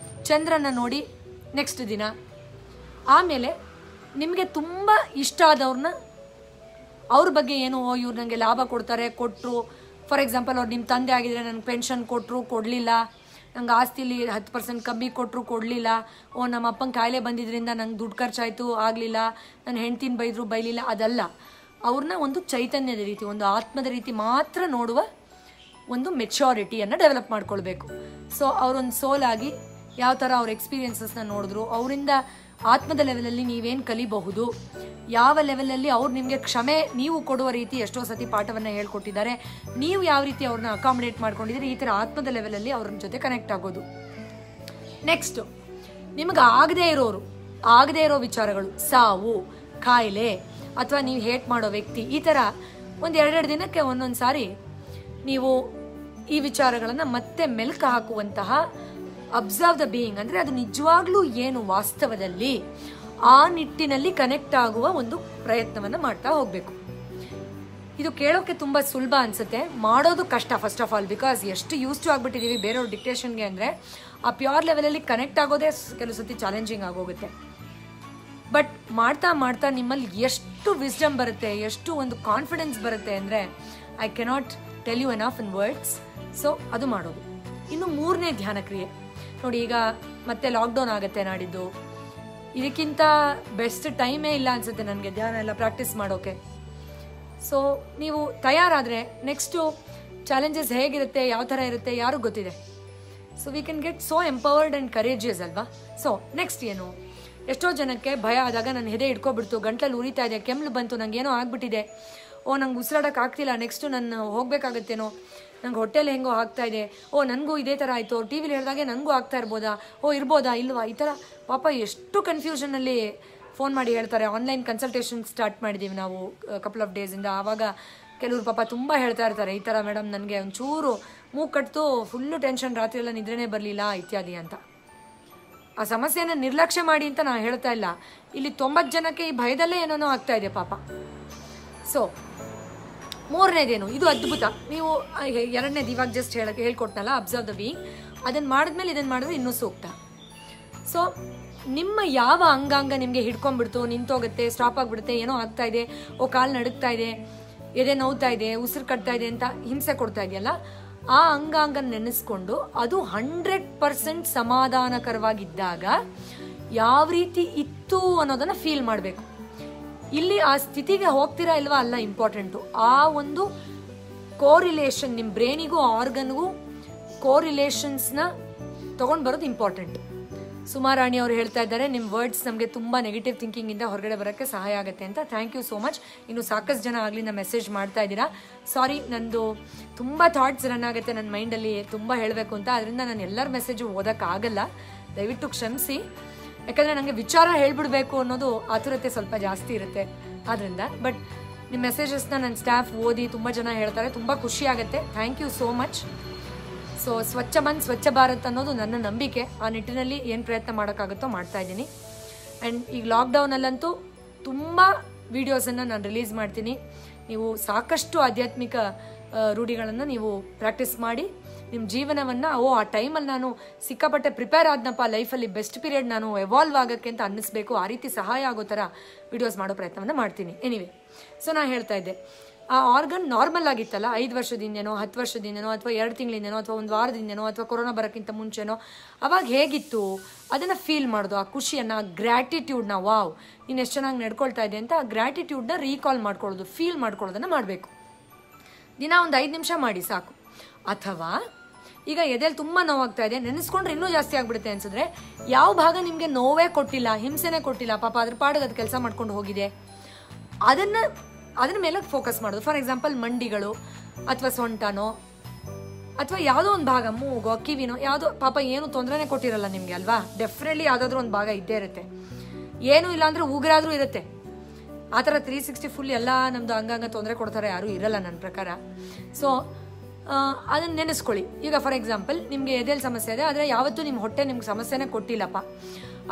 ಚಂದ್ರನ ನೋಡಿ ನೆಕ್ಸ್ಟ್ ದಿನ. ಆಮೇಲೆ ನಿಮಗೆ ತುಂಬ ಇಷ್ಟ ಆದವ್ರನ್ನ, ಅವ್ರ ಬಗ್ಗೆ ಏನು, ಇವ್ರು ನನಗೆ ಲಾಭ ಕೊಡ್ತಾರೆ, ಕೊಟ್ಟರು, ಫಾರ್ ಎಕ್ಸಾಂಪಲ್ ಅವ್ರು ನಿಮ್ಮ ತಂದೆ ಆಗಿದ್ರೆ ನನಗೆ ಪೆನ್ಷನ್ ಕೊಟ್ಟರು ಕೊಡಲಿಲ್ಲ, ನಂಗೆ ಆಸ್ತಿಲಿ 10% ಕಮ್ಮಿ ಕೊಟ್ಟರು ಕೊಡಲಿಲ್ಲ, ನಮ್ಮ ಅಪ್ಪನ ಕಾಯಿಲೆ ಬಂದಿದ್ದರಿಂದ ನಂಗೆ ದುಡ್ಡು ಖರ್ಚಾಯಿತು ಆಗಲಿಲ್ಲ, ನನ್ನ ಹೆಂಡ್ತಿನ ಬೈದರು ಬೈಲಿಲ್ಲ, ಅದಲ್ಲ. ಅವ್ರನ್ನ ಒಂದು ಚೈತನ್ಯದ ರೀತಿ, ಒಂದು ಆತ್ಮದ ರೀತಿ ಮಾತ್ರ ನೋಡುವ ಒಂದು ಮೆಚ್ಯೂರಿಟಿಯನ್ನು ಡೆವಲಪ್ ಮಾಡ್ಕೊಳ್ಬೇಕು. ಸೊ ಅವರೊಂದು ಸೋಲಾಗಿ ಯಾವ ಥರ ಅವ್ರ ಎಕ್ಸ್ಪೀರಿಯನ್ಸಸ್ನ ನೋಡಿದ್ರು, ಅವರಿಂದ ಆತ್ಮದ ಲೆವೆಲಲ್ಲಿ ನೀವೇನು ಕಲಿಬಹುದು, ಯಾವ ಲೆವೆಲಲ್ಲಿ ಅವ್ರು ನಿಮಗೆ ಕ್ಷಮೆ ನೀವು ಕೊಡುವ ರೀತಿ ಎಷ್ಟೋ ಸತಿ ಪಾಠವನ್ನು ಹೇಳ್ಕೊಟ್ಟಿದ್ದಾರೆ, ನೀವು ಯಾವ ರೀತಿ ಅವ್ರನ್ನ ಅಕಾಮಿಡೇಟ್ ಮಾಡ್ಕೊಂಡಿದ್ದೀರಿ, ಈ ಥರ ಆತ್ಮದ ಲೆವೆಲಲ್ಲಿ ಅವ್ರ ಜೊತೆ ಕನೆಕ್ಟ್ ಆಗೋದು. ನೆಕ್ಸ್ಟು ನಿಮಗೆ ಆಗದೇ ಇರೋ ವಿಚಾರಗಳು, ಸಾವು, ಕಾಯಿಲೆ, ಅಥವಾ ನೀವು ಹೇಟ್ ಮಾಡೋ ವ್ಯಕ್ತಿ, ಈ ಥರ ಒಂದು 2 ದಿನಕ್ಕೆ ಒಂದೊಂದು ಸಾರಿ ನೀವು ಈ ವಿಚಾರಗಳನ್ನು ಮತ್ತೆ ಮೆಲ್ಕು ಹಾಕುವಂತಹ ಅಬ್ಸರ್ವ್ ದ ಬೀಯಿಂಗ್, ಅಂದರೆ ಅದು ನಿಜವಾಗ್ಲೂ ಏನು ವಾಸ್ತವದಲ್ಲಿ ಆ ನಿಟ್ಟಿನಲ್ಲಿ ಕನೆಕ್ಟ್ ಆಗುವ ಒಂದು ಪ್ರಯತ್ನವನ್ನು ಮಾಡ್ತಾ ಹೋಗಬೇಕು. ಇದು ಕೇಳೋಕೆ ತುಂಬ ಸುಲಭ ಅನಿಸುತ್ತೆ, ಮಾಡೋದು ಕಷ್ಟ ಫಸ್ಟ್ ಆಫ್ ಆಲ್. ಬಿಕಾಸ್ ಎಷ್ಟು ಯೂಸ್ ಟು ಆಗಿಬಿಟ್ಟಿದ್ದೀವಿ ಬೇರೆಯವ್ರ ಡಿಕ್ಟೇಷನ್ಗೆ, ಅಂದರೆ ಆ ಪ್ಯೂರ್ ಲೆವೆಲಲ್ಲಿ ಕನೆಕ್ಟ್ ಆಗೋದೇ ಕೆಲವು ಸತಿ ಚಾಲೆಂಜಿಂಗ್ ಆಗೋಗುತ್ತೆ. ಬಟ್ ಮಾಡ್ತಾ ಮಾಡ್ತಾ ನಿಮ್ಮಲ್ಲಿ ಎಷ್ಟು ವಿಸ್ಡಮ್ ಬರುತ್ತೆ, ಎಷ್ಟು ಒಂದು ಕಾನ್ಫಿಡೆನ್ಸ್ ಬರುತ್ತೆ ಅಂದರೆ I cannot tell you enough in words. So ಅದು ಮಾಡೋದು. ಇನ್ನು 3ನೇ ಧ್ಯಾನ ಕ್ರಿಯೆ ನೋಡಿ, ಈಗ ಮತ್ತೆ ಲಾಕ್ಡೌನ್ ಆಗುತ್ತೆ ನಾಡಿದ್ದು, ಇದಕ್ಕಿಂತ ಬೆಸ್ಟ್ ಟೈಮೇ ಇಲ್ಲ ಅನಿಸುತ್ತೆ ನನಗೆ ಧ್ಯಾನ ಎಲ್ಲ ಪ್ರಾಕ್ಟೀಸ್ ಮಾಡೋಕ್ಕೆ. ಸೊ ನೀವು ತಯಾರಾದರೆ ನೆಕ್ಸ್ಟು ಚಾಲೆಂಜಸ್ ಹೇಗಿರುತ್ತೆ, ಯಾವ ಥರ ಇರುತ್ತೆ ಯಾರು ಗೊತ್ತಿದೆ. So we can get so empowered and courageous ಅಲ್ವಾ. ಸೊ ನೆಕ್ಸ್ಟ್ ಏನು, ಎಷ್ಟೋ ಜನಕ್ಕೆ ಭಯ ಆದಾಗ ನನ್ನ ಹೆದೆ ಇಟ್ಕೊಬಿಡ್ತು, ಗಂಟ್ಲಲ್ಲಿ ಉರಿತಾ ಇದೆ, ಕೆಮ್ಮಲು ಬಂತು, ನನಗೇನೋ ಆಗ್ಬಿಟ್ಟಿದೆ, ನಂಗೆ ಉಸಿರಾಡೋಕೆ ಆಗ್ತಿಲ್ಲ, ನೆಕ್ಸ್ಟು ನಾನು ಹೋಗಬೇಕಾಗತ್ತೇನೋ, ನಂಗೆ ಹೊಟ್ಟೆಲಿ ಹೆಂಗೋ ಆಗ್ತಾ ಇದೆ, ನನಗೂ ಇದೇ ಥರ ಆಯಿತು, ಟಿ ವಿಲಿ ಹೇಳಿದಾಗೆ ನನಗೂ ಆಗ್ತಾ ಇರ್ಬೋದಾ, ಇರ್ಬೋದಾ ಇಲ್ವಾ, ಈ ಥರ ಪಾಪ ಎಷ್ಟು ಕನ್ಫ್ಯೂಷನಲ್ಲಿ ಫೋನ್ ಮಾಡಿ ಹೇಳ್ತಾರೆ. ಆನ್ಲೈನ್ ಕನ್ಸಲ್ಟೇಷನ್ ಸ್ಟಾರ್ಟ್ ಮಾಡಿದ್ದೀವಿ ನಾವು ಕಪಲ್ ಆಫ್ ಡೇಸಿಂದ. ಆವಾಗ ಕೆಲವರು ಪಾಪ ತುಂಬ ಹೇಳ್ತಾ ಇರ್ತಾರೆ, ಈ ಥರ ಮೇಡಮ್ ನನಗೆ ಒಂಚೂರು ಮೂಗು ಕಟ್ತು, ಫುಲ್ಲು ಟೆನ್ಷನ್, ರಾತ್ರಿ ಎಲ್ಲ ನಿದ್ರೆನೇ ಬರಲಿಲ್ಲ ಇತ್ಯಾದಿ ಅಂತ. ಆ ಸಮಸ್ಯೆನ ನಿರ್ಲಕ್ಷ್ಯ ಮಾಡಿ ಅಂತ ನಾನು ಹೇಳ್ತಾ ಇಲ್ಲ, ಇಲ್ಲಿ 90 ಜನಕ್ಕೆ ಈ ಭಯದಲ್ಲೇ ಏನೋ ಆಗ್ತಾ ಇದೆ ಪಾಪ. ಸೊ 3ನೇದೇನು, ಇದು ಅದ್ಭುತ. ನೀವು 2ನೇದು ಇವಾಗ ಜಸ್ಟ್ ಹೇಳ್ಕೊಟ್ನಲ್ಲ ಅಬ್ಸರ್ವ್ ದ ಬೀಯಿಂಗ್, ಅದನ್ನು ಮಾಡಿದ್ಮೇಲೆ ಇದನ್ನು ಮಾಡಿದ್ರೆ ಇನ್ನೂ ಸೂಕ್ತ. ಸೊ ನಿಮ್ಮ ಯಾವ ಅಂಗಾಂಗ ನಿಮಗೆ ಹಿಡ್ಕೊಂಡ್ಬಿಡ್ತು, ನಿಂತೋಗುತ್ತೆ, ಸ್ಟಾಪ್ ಆಗಿಬಿಡುತ್ತೆ, ಏನೋ ಆಗ್ತಾ ಇದೆ, ಕಾಲು ನಡುಗ್ತಾ ಇದೆ, ಎದೆ ನೋವ್ತಾ ಇದೆ, ಉಸಿರು ಕಟ್ತಾ ಇದೆ ಅಂತ ಹಿಂಸೆ ಕೊಡ್ತಾ ಇದೆಯಲ್ಲ, ಆ ಅಂಗಾಂಗ ನೆನೆಸ್ಕೊಂಡು ಅದು 100% ಸಮಾಧಾನಕರವಾಗಿದ್ದಾಗ ಯಾವ ರೀತಿ ಇತ್ತು ಅನ್ನೋದನ್ನು ಫೀಲ್ ಮಾಡಬೇಕು. ಇಲ್ಲಿ ಆ ಸ್ಥಿತಿಗೆ ಹೋಗ್ತೀರಾ ಇಲ್ವಾ ಅಲ್ಲ ಇಂಪಾರ್ಟೆಂಟು, ಆ ಒಂದು ಕೋರಿಲೇಷನ್, ನಿಮ್ಮ ಬ್ರೈನಿಗೂ ಆರ್ಗನ್ಗೂ ಕೋರಿಲೇಷನ್ಸ್ನ ತೊಗೊಂಡು ಬರೋದು ಇಂಪಾರ್ಟೆಂಟ್. ಸುಮಾರಾಣಿ ಅವರು ಹೇಳ್ತಾ ಇದ್ದಾರೆ, ನಿಮ್ಮ ವರ್ಡ್ಸ್ ನಮಗೆ ತುಂಬ ನೆಗೆಟಿವ್ ಥಿಂಕಿಂಗಿಂದ ಹೊರಗಡೆ ಬರೋಕ್ಕೆ ಸಹಾಯ ಆಗುತ್ತೆ ಅಂತ. Thank you so much. ಇನ್ನು ಸಾಕಷ್ಟು ಜನ ಆಗಲಿಂದ ಮೆಸೇಜ್ ಮಾಡ್ತಾ ಇದ್ದೀರಾ. ಸಾರಿ, ನಂದು ತುಂಬ ಥಾಟ್ಸ್ ರನ್ ಆಗುತ್ತೆ ನನ್ನ ಮೈಂಡಲ್ಲಿ, ತುಂಬ ಹೇಳಬೇಕು ಅಂತ. ಅದರಿಂದ ನಾನು ಎಲ್ಲರ ಮೆಸೇಜು ಓದೋಕ್ಕಾಗಲ್ಲ, ದಯವಿಟ್ಟು ಕ್ಷಮಿಸಿ. ಯಾಕಂದರೆ ನನಗೆ ವಿಚಾರ ಹೇಳ್ಬಿಡ್ಬೇಕು ಅನ್ನೋದು ಆತುರತೆ ಸ್ವಲ್ಪ ಜಾಸ್ತಿ ಇರುತ್ತೆ ಆದ್ದರಿಂದ. ಬಟ್ ನಿಮ್ಮ ಮೆಸೇಜಸ್ನ ನನ್ನ ಸ್ಟಾಫ್ ಓದಿ ತುಂಬ ಜನ ಹೇಳ್ತಾರೆ, ತುಂಬ ಖುಷಿ ಆಗುತ್ತೆ. Thank you so much. So ಸ್ವಚ್ಛ ಬಂದ್ ಸ್ವಚ್ಛ ಭಾರತ್ ಅನ್ನೋದು ನನ್ನ ನಂಬಿಕೆ. ಆ ನಿಟ್ಟಿನಲ್ಲಿ ಏನು ಪ್ರಯತ್ನ ಮಾಡೋಕ್ಕಾಗುತ್ತೋ ಮಾಡ್ತಾ ಇದ್ದೀನಿ. ಆ್ಯಂಡ್ ಈಗ ಲಾಕ್ಡೌನಲ್ಲಂತೂ ತುಂಬ ವೀಡಿಯೋಸನ್ನು ನಾನು ರಿಲೀಸ್ ಮಾಡ್ತೀನಿ. ನೀವು ಸಾಕಷ್ಟು ಆಧ್ಯಾತ್ಮಿಕ ರೂಢಿಗಳನ್ನು ನೀವು ಪ್ರಾಕ್ಟೀಸ್ ಮಾಡಿ ನಿಮ್ಮ ಜೀವನವನ್ನು ಆ ಟೈಮಲ್ಲಿ ನಾನು ಸಿಕ್ಕಾಪಟ್ಟೆ ಪ್ರಿಪೇರ್ ಆದ್ನಪ್ಪ, ಲೈಫಲ್ಲಿ ಬೆಸ್ಟ್ ಪೀರಿಯಡ್ ನಾನು ಎವಾಲ್ವ್ ಆಗೋಕ್ಕೆ ಅಂತ ಅನ್ನಿಸ್ಬೇಕು, ಆ ರೀತಿ ಸಹಾಯ ಆಗೋ ಥರ ವೀಡಿಯೋಸ್ ಮಾಡೋ ಪ್ರಯತ್ನವನ್ನು ಮಾಡ್ತೀನಿ. ಎನಿವೆ, ಸೊ ನಾನು ಹೇಳ್ತಾ ಇದ್ದೆ, ಆ ಆರ್ಗನ್ ನಾರ್ಮಲ್ ಆಗಿತ್ತಲ್ಲ 5 ವರ್ಷದಿಂದನೋ 10 ವರ್ಷದಿಂದನೋ ಅಥವಾ 2 ತಿಂಗಳಿಂದನೋ ಅಥವಾ 1 ವಾರದಿಂದನೋ ಅಥವಾ ಕೊರೋನಾ ಬರೋಕ್ಕಿಂತ ಮುಂಚೆನೋ ಅವಾಗ ಹೇಗಿತ್ತು ಅದನ್ನು ಫೀಲ್ ಮಾಡೋದು, ಆ ಖುಷಿಯನ್ನು, ಆ ಗ್ರ್ಯಾಟಿಟ್ಯೂಡ್ನ, ವಾವ್ ನೀನು ಎಷ್ಟು ಚೆನ್ನಾಗಿ ನಡ್ಕೊಳ್ತಾ ಇದೆ ಅಂತ ಆ ಗ್ರ್ಯಾಟಿಟ್ಯೂಡ್ನ ರೀಕಾಲ್ ಮಾಡ್ಕೊಳ್ಳೋದು, ಫೀಲ್ ಮಾಡ್ಕೊಳ್ಳೋದನ್ನು ಮಾಡಬೇಕು. ದಿನ ಒಂದು 5 ನಿಮಿಷ ಮಾಡಿ ಸಾಕು. ಅಥವಾ ಈಗ ಎದೆಯಲ್ಲಿ ತುಂಬ ನೋವಾಗ್ತಾ ಇದೆ, ನೆನೆಸ್ಕೊಂಡ್ರೆ ಇನ್ನೂ ಜಾಸ್ತಿ ಆಗ್ಬಿಡುತ್ತೆ ಅನ್ಸಿದ್ರೆ, ಯಾವ ಭಾಗ ನಿಮಗೆ ನೋವೇ ಕೊಟ್ಟಿಲ್ಲ, ಹಿಂಸೆನೇ ಕೊಟ್ಟಿಲ್ಲ, ಪಾಪ ಅದ್ರ ಪಾಡಿಗೆ ಅದು ಕೆಲಸ ಮಾಡ್ಕೊಂಡು ಹೋಗಿದೆ, ಅದನ್ನ ಮೇಲೆ ಫೋಕಸ್ ಮಾಡೋದು. ಫಾರ್ ಎಕ್ಸಾಂಪಲ್ ಮಂಡಿಗಳು ಅಥವಾ ಸೊಂಟನೋ ಅಥವಾ ಯಾವುದೋ ಒಂದು ಭಾಗ, ಮೂಗೋ ಕಿವಿನೋ, ಯಾವುದೋ ಪಾಪ ಏನು ತೊಂದರೆನೇ ಕೊಟ್ಟಿರಲ್ಲ ನಿಮಗೆ ಅಲ್ವಾ. ಡೆಫಿನೆಟ್ಲಿ ಯಾವುದಾದ್ರೂ ಒಂದು ಭಾಗ ಇದ್ದೇ ಇರುತ್ತೆ. ಏನೂ ಇಲ್ಲ ಅಂದರೆ ಉಗುರಾದ್ರೂ ಇರುತ್ತೆ. ಆ ಥರ 360 ಫುಲ್ ಎಲ್ಲ ನಮ್ಮದು ಅಂಗಾಂಗ ತೊಂದರೆ ಕೊಡ್ತಾರೆ ಯಾರೂ ಇರಲ್ಲ ನನ್ನ ಪ್ರಕಾರ. ಸೊ ಅದನ್ನು ನೆನೆಸ್ಕೊಳ್ಳಿ. ಈಗ ಫಾರ್ ಎಕ್ಸಾಂಪಲ್ ನಿಮಗೆ ಎದೆಯಲ್ಲಿ ಸಮಸ್ಯೆ ಇದೆ, ಆದರೆ ಯಾವತ್ತೂ ನಿಮ್ಮ ಹೊಟ್ಟೆ ನಿಮ್ಗೆ ಸಮಸ್ಯೆನೇ ಕೊಟ್ಟಿಲ್ಲಪ್ಪ,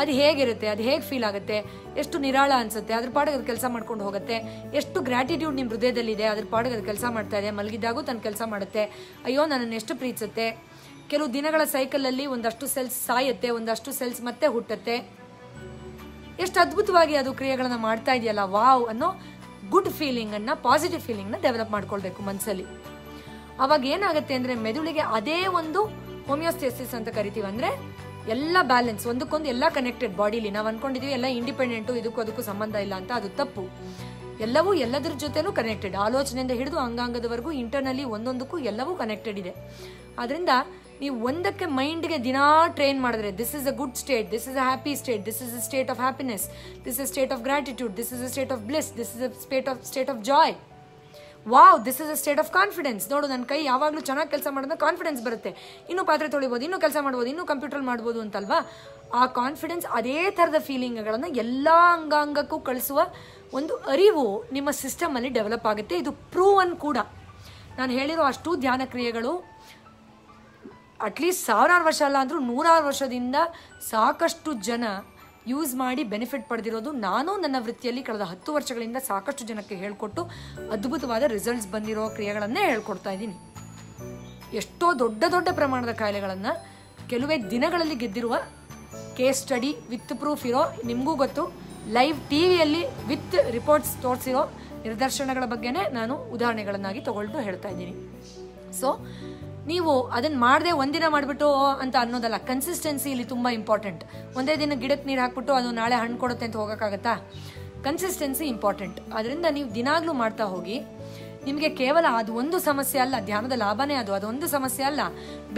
ಅದು ಹೇಗಿರುತ್ತೆ, ಅದು ಹೇಗೆ ಫೀಲ್ ಆಗುತ್ತೆ, ಎಷ್ಟು ನಿರಾಳ ಅನಿಸುತ್ತೆ, ಅದ್ರ ಪಾಡಿಗೆ ಅದು ಕೆಲಸ ಮಾಡ್ಕೊಂಡು ಹೋಗುತ್ತೆ, ಎಷ್ಟು ಗ್ರ್ಯಾಟಿಟ್ಯೂಡ್ ನಿಮ್ಮ ಹೃದಯದಲ್ಲಿದೆ, ಅದ್ರ ಪಾಡಿಗೆ ಅದು ಕೆಲಸ ಮಾಡ್ತಾ ಇದೆ, ಮಲಗಿದ್ದಾಗೂ ತನ್ನ ಕೆಲಸ ಮಾಡುತ್ತೆ, ಅಯ್ಯೋ ನನ್ನನ್ನು ಎಷ್ಟು ಪ್ರೀತಿಸುತ್ತೆ. ಕೆಲವು ದಿನಗಳ ಸೈಕಲಲ್ಲಿ ಒಂದಷ್ಟು ಸೆಲ್ಸ್ ಸಾಯುತ್ತೆ, ಒಂದಷ್ಟು ಸೆಲ್ಸ್ ಮತ್ತೆ ಹುಟ್ಟುತ್ತೆ. ಎಷ್ಟು ಅದ್ಭುತವಾಗಿ ಅದು ಕ್ರಿಯೆಗಳನ್ನು ಮಾಡ್ತಾ ಇದೆಯಲ್ಲ, ವಾವ್ ಅನ್ನೋ ಗುಡ್ ಫೀಲಿಂಗನ್ನು, ಪಾಸಿಟಿವ್ ಫೀಲಿಂಗ್ನ ಡೆವಲಪ್ ಮಾಡ್ಕೊಳ್ಬೇಕು ಮನಸ್ಸಲ್ಲಿ. ಅವಾಗ ಏನಾಗುತ್ತೆ ಅಂದರೆ ಮೆದುಳಿಗೆ ಅದೇ ಒಂದು ಹೋಮಿಯೋಸ್ಟೇಸಿಸ್ ಅಂತ ಕರಿತೀವಿ. ಅಂದರೆ ಎಲ್ಲ ಬ್ಯಾಲೆನ್ಸ್, ಒಂದಕ್ಕೊಂದು ಎಲ್ಲ ಕನೆಕ್ಟೆಡ್ ಬಾಡಿಲಿ. ನಾವು ಅನ್ಕೊಂಡಿದೀವಿ ಎಲ್ಲ ಇಂಡಿಪೆಂಡೆಂಟು, ಇದಕ್ಕೂ ಅದಕ್ಕೂ ಸಂಬಂಧ ಇಲ್ಲ ಅಂತ, ಅದು ತಪ್ಪು. ಎಲ್ಲವೂ ಎಲ್ಲದರ ಜೊತೆಲೂ ಕನೆಕ್ಟೆಡ್, ಆಲೋಚನೆಯಿಂದ ಹಿಡಿದು ಅಂಗಾಂಗದವರೆಗೂ ಇಂಟರ್ನಲ್ಲಿ ಒಂದೊಂದಕ್ಕೂ ಎಲ್ಲವೂ ಕನೆಕ್ಟೆಡ್ ಇದೆ. ಅದರಿಂದ ನೀವು ಒಂದಕ್ಕೆ ಮೈಂಡ್ಗೆ ದಿನಾ ಟ್ರೈನ್ ಮಾಡಿದ್ರೆ, this is a good state, this is a happy state, this is a state of happiness, this is state of gratitude, this is a state of bliss, this is a state of Joy, wow this is a state of confidence. ನೋಡು ನನ್ನ ಕೈ ಯಾವಾಗಲೂ ಚೆನ್ನಾಗಿ ಕೆಲಸ ಮಾಡೋದ್ರೆ confidence ಬರುತ್ತೆ, ಇನ್ನೂ ಪಾತ್ರೆ ತೊಳಿಬೋದು, ಇನ್ನೂ ಕೆಲಸ ಮಾಡ್ಬೋದು, ಇನ್ನೂ ಕಂಪ್ಯೂಟರ್ ಮಾಡ್ಬೋದು ಅಂತಲ್ವಾ. ಆ ಕಾನ್ಫಿಡೆನ್ಸ್, ಅದೇ ಥರದ ಫೀಲಿಂಗ್ಗಳನ್ನು ಎಲ್ಲ ಅಂಗಾಂಗಕ್ಕೂ ಕಳಿಸುವ ಒಂದು ಅರಿವು ನಿಮ್ಮ ಸಿಸ್ಟಮಲ್ಲಿ ಡೆವಲಪ್ ಆಗುತ್ತೆ. ಇದು ಪ್ರೂವನ್ ಕೂಡ. ನಾನು ಹೇಳಿರೋ ಅಷ್ಟು ಧ್ಯಾನ ಕ್ರಿಯೆಗಳು ಅಟ್ಲೀಸ್ಟ್ 1000 ವರ್ಷ ಅಲ್ಲ ಅಂದರೂ 100 ವರ್ಷದಿಂದ ಸಾಕಷ್ಟು ಜನ ಯೂಸ್ ಮಾಡಿ ಬೆನಿಫಿಟ್ ಪಡೆದಿರೋದು. ನಾನು ನನ್ನ ವೃತ್ತಿಯಲ್ಲಿ ಕಳೆದ 10 ವರ್ಷಗಳಿಂದ ಸಾಕಷ್ಟು ಜನಕ್ಕೆ ಹೇಳ್ಕೊಟ್ಟು ಅದ್ಭುತವಾದ ರಿಸಲ್ಟ್ಸ್ ಬಂದಿರೋ ಕ್ರಿಯೆಗಳನ್ನೇ ಹೇಳ್ಕೊಡ್ತಾ ಇದ್ದೀನಿ. ಎಷ್ಟೋ ದೊಡ್ಡ ದೊಡ್ಡ ಪ್ರಮಾಣದ ಕಾಯಿಲೆಗಳನ್ನು ಕೆಲವೇ ದಿನಗಳಲ್ಲಿ ಗೆದ್ದಿರುವ ಕೇಸ್ ಸ್ಟಡಿ ವಿತ್ ಪ್ರೂಫ್ ಇರೋ, ನಿಮಗೂ ಗೊತ್ತು, ಲೈವ್ ಟಿವಿಯಲ್ಲಿ ವಿತ್ ರಿಪೋರ್ಟ್ಸ್ ತೋರಿಸಿರೋ ನಿದರ್ಶನಗಳ ಬಗ್ಗೆನೇ ನಾನು ಉದಾಹರಣೆಗಳನ್ನಾಗಿ ತಗೊಳ್ತು ಹೇಳ್ತಾ ಇದ್ದೀನಿ. ಸೊ ನೀವು ಅದನ್ನು ಮಾಡದೆ ಒಂದಿನ ಮಾಡಿಬಿಟ್ಟು ಅಂತ ಅನ್ನೋದಲ್ಲ, ಕನ್ಸಿಸ್ಟೆನ್ಸಿ ಇಲ್ಲಿ ತುಂಬ ಇಂಪಾರ್ಟೆಂಟ್. ಒಂದೇ ದಿನ ಗಿಡಕ್ಕೆ ನೀರು ಹಾಕ್ಬಿಟ್ಟು ಅದು ನಾಳೆ ಹಣ್ಣು ಕೊಡುತ್ತೆ ಅಂತ ಹೋಗೋಕ್ಕಾಗತ್ತಾ? Consistency important. ಅದರಿಂದ ನೀವು ದಿನಾಗ್ಲೂ ಮಾಡ್ತಾ ಹೋಗಿ. ನಿಮಗೆ ಕೇವಲ ಅದು ಒಂದು ಸಮಸ್ಯೆ ಅಲ್ಲ, ಧ್ಯಾನದ ಲಾಭನೇ ಅದೊಂದು ಸಮಸ್ಯೆ ಅಲ್ಲ,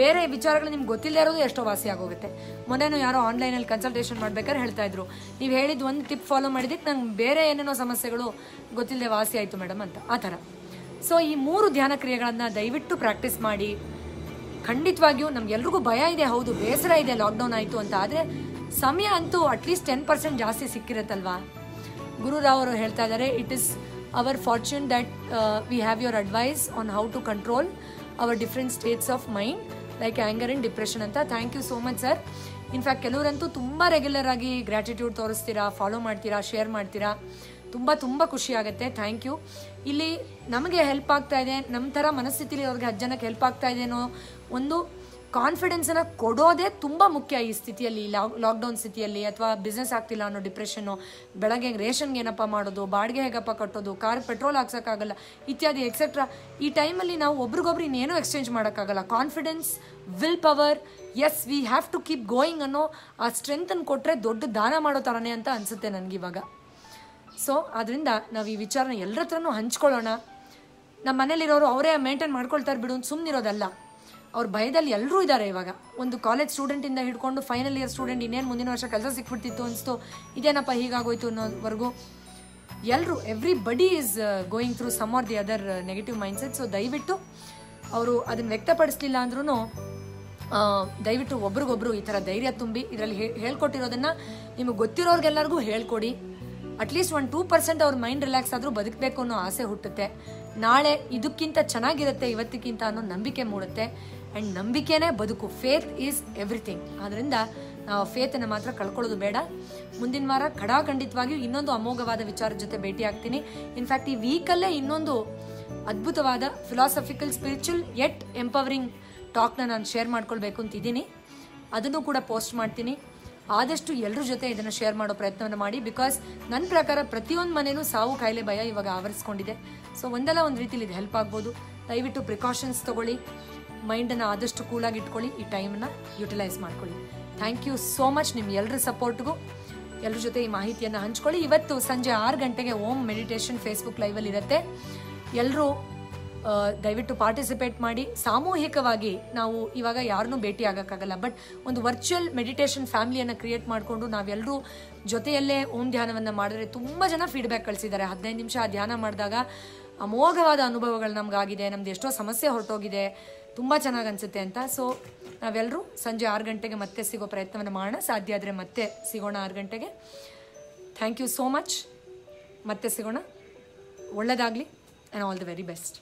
ಬೇರೆ ವಿಚಾರಗಳು ನಿಮ್ಗೆ ಗೊತ್ತಿಲ್ಲದೆ ಇರೋದು ಎಷ್ಟೋ ವಾಸಿ ಆಗೋಗುತ್ತೆ. ಮೊನ್ನೆನೂ ಯಾರೋ ಆನ್ಲೈನಲ್ಲಿ ಕನ್ಸಲ್ಟೇಷನ್ ಮಾಡ್ಬೇಕಾದ್ರೆ ಹೇಳ್ತಾ ಇದ್ರು, ನೀವು ಹೇಳಿದ್ದು ಒಂದು ಟಿಪ್ ಫಾಲೋ ಮಾಡಿದ್ದಕ್ಕೆ ನಂಗೆ ಬೇರೆ ಏನೇನೋ ಸಮಸ್ಯೆಗಳು ಗೊತ್ತಿಲ್ಲದೆ ವಾಸಿ ಆಯಿತು ಮೇಡಮ್ ಅಂತ, ಆ ಥರ. ಸೊ ಈ 3 ಧ್ಯಾನ ಕ್ರಿಯೆಗಳನ್ನು ದಯವಿಟ್ಟು ಪ್ರಾಕ್ಟೀಸ್ ಮಾಡಿ. ಖಂಡಿತವಾಗಿಯೂ ನಮ್ಗೆಲ್ರಿಗೂ ಭಯ ಇದೆ, ಹೌದು, ಬೇಸರ ಇದೆ ಲಾಕ್ಡೌನ್ ಆಯಿತು ಅಂತ. ಆದರೆ ಸಮಯ ಅಂತೂ ಅಟ್ಲೀಸ್ಟ್ 10% ಜಾಸ್ತಿ ಸಿಕ್ಕಿರುತ್ತಲ್ವಾ. ಗುರುರಾವ್ ಅವರು ಹೇಳ್ತಾ ಇದ್ದಾರೆ, it is our fortune that we have your advice on how to control our different states of mind like anger and depression ಅಂತ. Thank you so much sir. In fact ಕೆಲವರಂತೂ ತುಂಬ ರೆಗ್ಯುಲರ್ ಆಗಿ ಗ್ರ್ಯಾಟಿಟ್ಯೂಡ್ ತೋರಿಸ್ತೀರಾ, follow ಮಾಡ್ತೀರಾ, share ಮಾಡ್ತೀರಾ. ತುಂಬ ತುಂಬ ಖುಷಿ ಆಗುತ್ತೆ. Thank you. ಇಲ್ಲಿ ನಮಗೆ ಹೆಲ್ಪ್ ಆಗ್ತಾ ಇದೆ, ನಮ್ಮ ಥರ ಮನಸ್ಥಿತಿಲಿ ಅವ್ರಿಗೆ 10 ಜನಕ್ಕೆ ಹೆಲ್ಪ್ ಆಗ್ತಾ ಇದೆ ಅನ್ನೋ ಒಂದು ಕಾನ್ಫಿಡೆನ್ಸನ್ನು ಕೊಡೋದೇ ತುಂಬ ಮುಖ್ಯ ಈ ಸ್ಥಿತಿಯಲ್ಲಿ, ಲಾಕ್ಡೌನ್ ಸ್ಥಿತಿಯಲ್ಲಿ. ಅಥವಾ ಬಿಸ್ನೆಸ್ ಆಗ್ತಿಲ್ಲ ಅನ್ನೋ ಡಿಪ್ರೆಷನ್ನು, ಬೆಳಗ್ಗೆ ರೇಷನ್ಗೆ ಏನಪ್ಪ ಮಾಡೋದು, ಬಾಡಿಗೆ ಹೇಗಪ್ಪ ಕಟ್ಟೋದು, ಕಾರ್ ಪೆಟ್ರೋಲ್ ಹಾಕ್ಸೋಕ್ಕಾಗಲ್ಲ ಇತ್ಯಾದಿ ಎಕ್ಸೆಟ್ರಾ. ಈ ಟೈಮಲ್ಲಿ ನಾವು ಒಬ್ರಿಗೊಬ್ರು ಇನ್ನೇನೂ ಎಕ್ಸ್ಚೇಂಜ್ ಮಾಡೋಕ್ಕಾಗಲ್ಲ. Confidence, will power, as we have to keep going ಅನ್ನೋ ಆ ಸ್ಟ್ರೆಂತನ್ನು ಕೊಟ್ಟರೆ ದೊಡ್ಡ ದಾನ ಮಾಡೋ ಥರನೇ ಅಂತ ಅನಿಸುತ್ತೆ ನನಗಿವಾಗ. ಸೊ ಅದರಿಂದ ನಾವು ಈ ವಿಚಾರನ ಎಲ್ಲರ ಹತ್ರನೂ ಹಂಚ್ಕೊಳ್ಳೋಣ. ನಮ್ಮ ಮನೇಲಿರೋರು ಅವರೇ ಮೇಂಟೈನ್ ಮಾಡ್ಕೊಳ್ತಾರೆ ಬಿಡು ಅಂತ ಸುಮ್ಮನಿರೋದಲ್ಲ. ಅವ್ರ ಭಯದಲ್ಲಿ ಎಲ್ಲರೂ ಇದ್ದಾರೆ ಇವಾಗ. ಒಂದು ಕಾಲೇಜ್ ಸ್ಟೂಡೆಂಟಿಂದ ಹಿಡ್ಕೊಂಡು ಫೈನಲ್ ಇಯರ್ ಸ್ಟೂಡೆಂಟ್ ಇನ್ನೇನು ಮುಂದಿನ ವರ್ಷ ಕೆಲಸ ಸಿಕ್ಬಿಡ್ತಿತ್ತು ಅನಿಸ್ತು, ಇದೇನಪ್ಪ ಹೀಗಾಗೋಯ್ತು ಅನ್ನೋವರೆಗೂ ಎಲ್ಲರೂ everybody is going through some or the other negative mindset. So ದಯವಿಟ್ಟು ಅವರು ಅದನ್ನು ವ್ಯಕ್ತಪಡಿಸಲಿಲ್ಲ ಅಂದ್ರೂ ದಯವಿಟ್ಟು ಒಬ್ರಿಗೊಬ್ರು ಈ ಥರ ಧೈರ್ಯ ತುಂಬಿ ಇದರಲ್ಲಿ ಹೇಳ್ಕೊಟ್ಟಿರೋದನ್ನು ನಿಮಗೆ ಗೊತ್ತಿರೋರಿಗೆಲ್ಲರಿಗೂ ಹೇಳ್ಕೊಡಿ. ಅಟ್ಲೀಸ್ಟ್ 1-2% ಅವ್ರ ಮೈಂಡ್ ರಿಲ್ಯಾಕ್ಸ್ ಆದರೂ ಬದುಕಬೇಕು ಅನ್ನೋ ಆಸೆ ಹುಟ್ಟುತ್ತೆ. ನಾಳೆ ಇದಕ್ಕಿಂತ ಚೆನ್ನಾಗಿರುತ್ತೆ ಇವತ್ತಿಗಿಂತ ಅನ್ನೋ ನಂಬಿಕೆ ಮೂಡುತ್ತೆ. ಆ್ಯಂಡ್ ನಂಬಿಕೆನೇ ಬದುಕು. Faith is everything. ಆದ್ದರಿಂದ ನಾವು ಫೇತನ್ನು ಮಾತ್ರ ಕಳ್ಕೊಳ್ಳೋದು ಬೇಡ. ಮುಂದಿನ ವಾರ ಖಡಾಖಂಡಿತವಾಗಿಯೂ ಇನ್ನೊಂದು ಅಮೋಘವಾದ ವಿಚಾರದ ಜೊತೆ ಭೇಟಿ ಆಗ್ತೀನಿ. ಇನ್ಫ್ಯಾಕ್ಟ್ ಈ ವೀಕಲ್ಲೇ ಇನ್ನೊಂದು ಅದ್ಭುತವಾದ ಫಿಲಾಸಫಿಕಲ್ ಸ್ಪಿರಿಚುವಲ್ ಯೆಟ್ ಎಂಪವರಿಂಗ್ ಟಾಕ್ನ ನಾನು ಶೇರ್ ಮಾಡ್ಕೊಳ್ಬೇಕು ಅಂತಿದ್ದೀನಿ. ಅದನ್ನು ಕೂಡ ಪೋಸ್ಟ್ ಮಾಡ್ತೀನಿ. ಆದಷ್ಟು ಎಲ್ಲರ ಜೊತೆ ಇದನ್ನು ಶೇರ್ ಮಾಡೋ ಪ್ರಯತ್ನವನ್ನು ಮಾಡಿ. ಬಿಕಾಸ್ ನನ್ನ ಪ್ರಕಾರ ಪ್ರತಿಯೊಂದು ಮನೇಲೂ ಸಾವು ಕಾಯಿಲೆ ಭಯ ಇವಾಗ ಆವರಿಸ್ಕೊಂಡಿದೆ. ಸೊ ಒಂದಲ್ಲ ಒಂದು ರೀತಿಲಿ ಇದು ಹೆಲ್ಪ್ ಆಗ್ಬೋದು. ದಯವಿಟ್ಟು ಪ್ರಿಕಾಷನ್ಸ್ ತೊಗೊಳ್ಳಿ, ಮೈಂಡನ್ನು ಆದಷ್ಟು ಕೂಲಾಗಿ ಇಟ್ಕೊಳ್ಳಿ, ಈ ಟೈಮನ್ನು ಯುಟಿಲೈಸ್ ಮಾಡ್ಕೊಳ್ಳಿ. Thank you so much. ನಿಮ್ಮ ಎಲ್ಲರ ಸಪೋರ್ಟ್ಗೂ ಎಲ್ಲರ ಜೊತೆ ಈ ಮಾಹಿತಿಯನ್ನು ಹಂಚ್ಕೊಳ್ಳಿ. ಇವತ್ತು ಸಂಜೆ 6 ಗಂಟೆಗೆ ಓಮ್ ಮೆಡಿಟೇಷನ್ ಫೇಸ್ಬುಕ್ ಲೈವಲ್ಲಿ ಇರುತ್ತೆ. ಎಲ್ಲರೂ ದಯವಿಟ್ಟು ಪಾರ್ಟಿಸಿಪೇಟ್ ಮಾಡಿ. ಸಾಮೂಹಿಕವಾಗಿ ನಾವು ಇವಾಗ ಯಾರನ್ನೂ ಭೇಟಿ ಆಗೋಕ್ಕಾಗಲ್ಲ, ಬಟ್ ಒಂದು ವರ್ಚುವಲ್ ಮೆಡಿಟೇಷನ್ ಫ್ಯಾಮಿಲಿಯನ್ನು ಕ್ರಿಯೇಟ್ ಮಾಡಿಕೊಂಡು ನಾವೆಲ್ಲರೂ ಜೊತೆಯಲ್ಲೇ ಓಮ್ ಧ್ಯಾನವನ್ನು ಮಾಡಿದ್ರೆ ತುಂಬ ಜನ ಫೀಡ್ಬ್ಯಾಕ್ ಕಳಿಸಿದ್ದಾರೆ. 15 ನಿಮಿಷ ಧ್ಯಾನ ಮಾಡಿದಾಗ ಅಮೋಘವಾದ ಅನುಭವಗಳು ನಮಗಾಗಿದೆ, ನಮ್ದು ಎಷ್ಟೋ ಸಮಸ್ಯೆ ಹೊರಟೋಗಿದೆ, ತುಂಬ ಚೆನ್ನಾಗಿ ಅನಿಸುತ್ತೆ ಅಂತ. ಸೊ ನಾವೆಲ್ಲರೂ ಸಂಜೆ 6 ಗಂಟೆಗೆ ಮತ್ತೆ ಸಿಗೋ ಪ್ರಯತ್ನವನ್ನು ಮಾಡೋಣ. ಸಾಧ್ಯ ಆದರೆ ಮತ್ತೆ ಸಿಗೋಣ 6 ಗಂಟೆಗೆ. Thank you so much. ಮತ್ತೆ ಸಿಗೋಣ. ಒಳ್ಳೆಯದಾಗಲಿ and all the very best.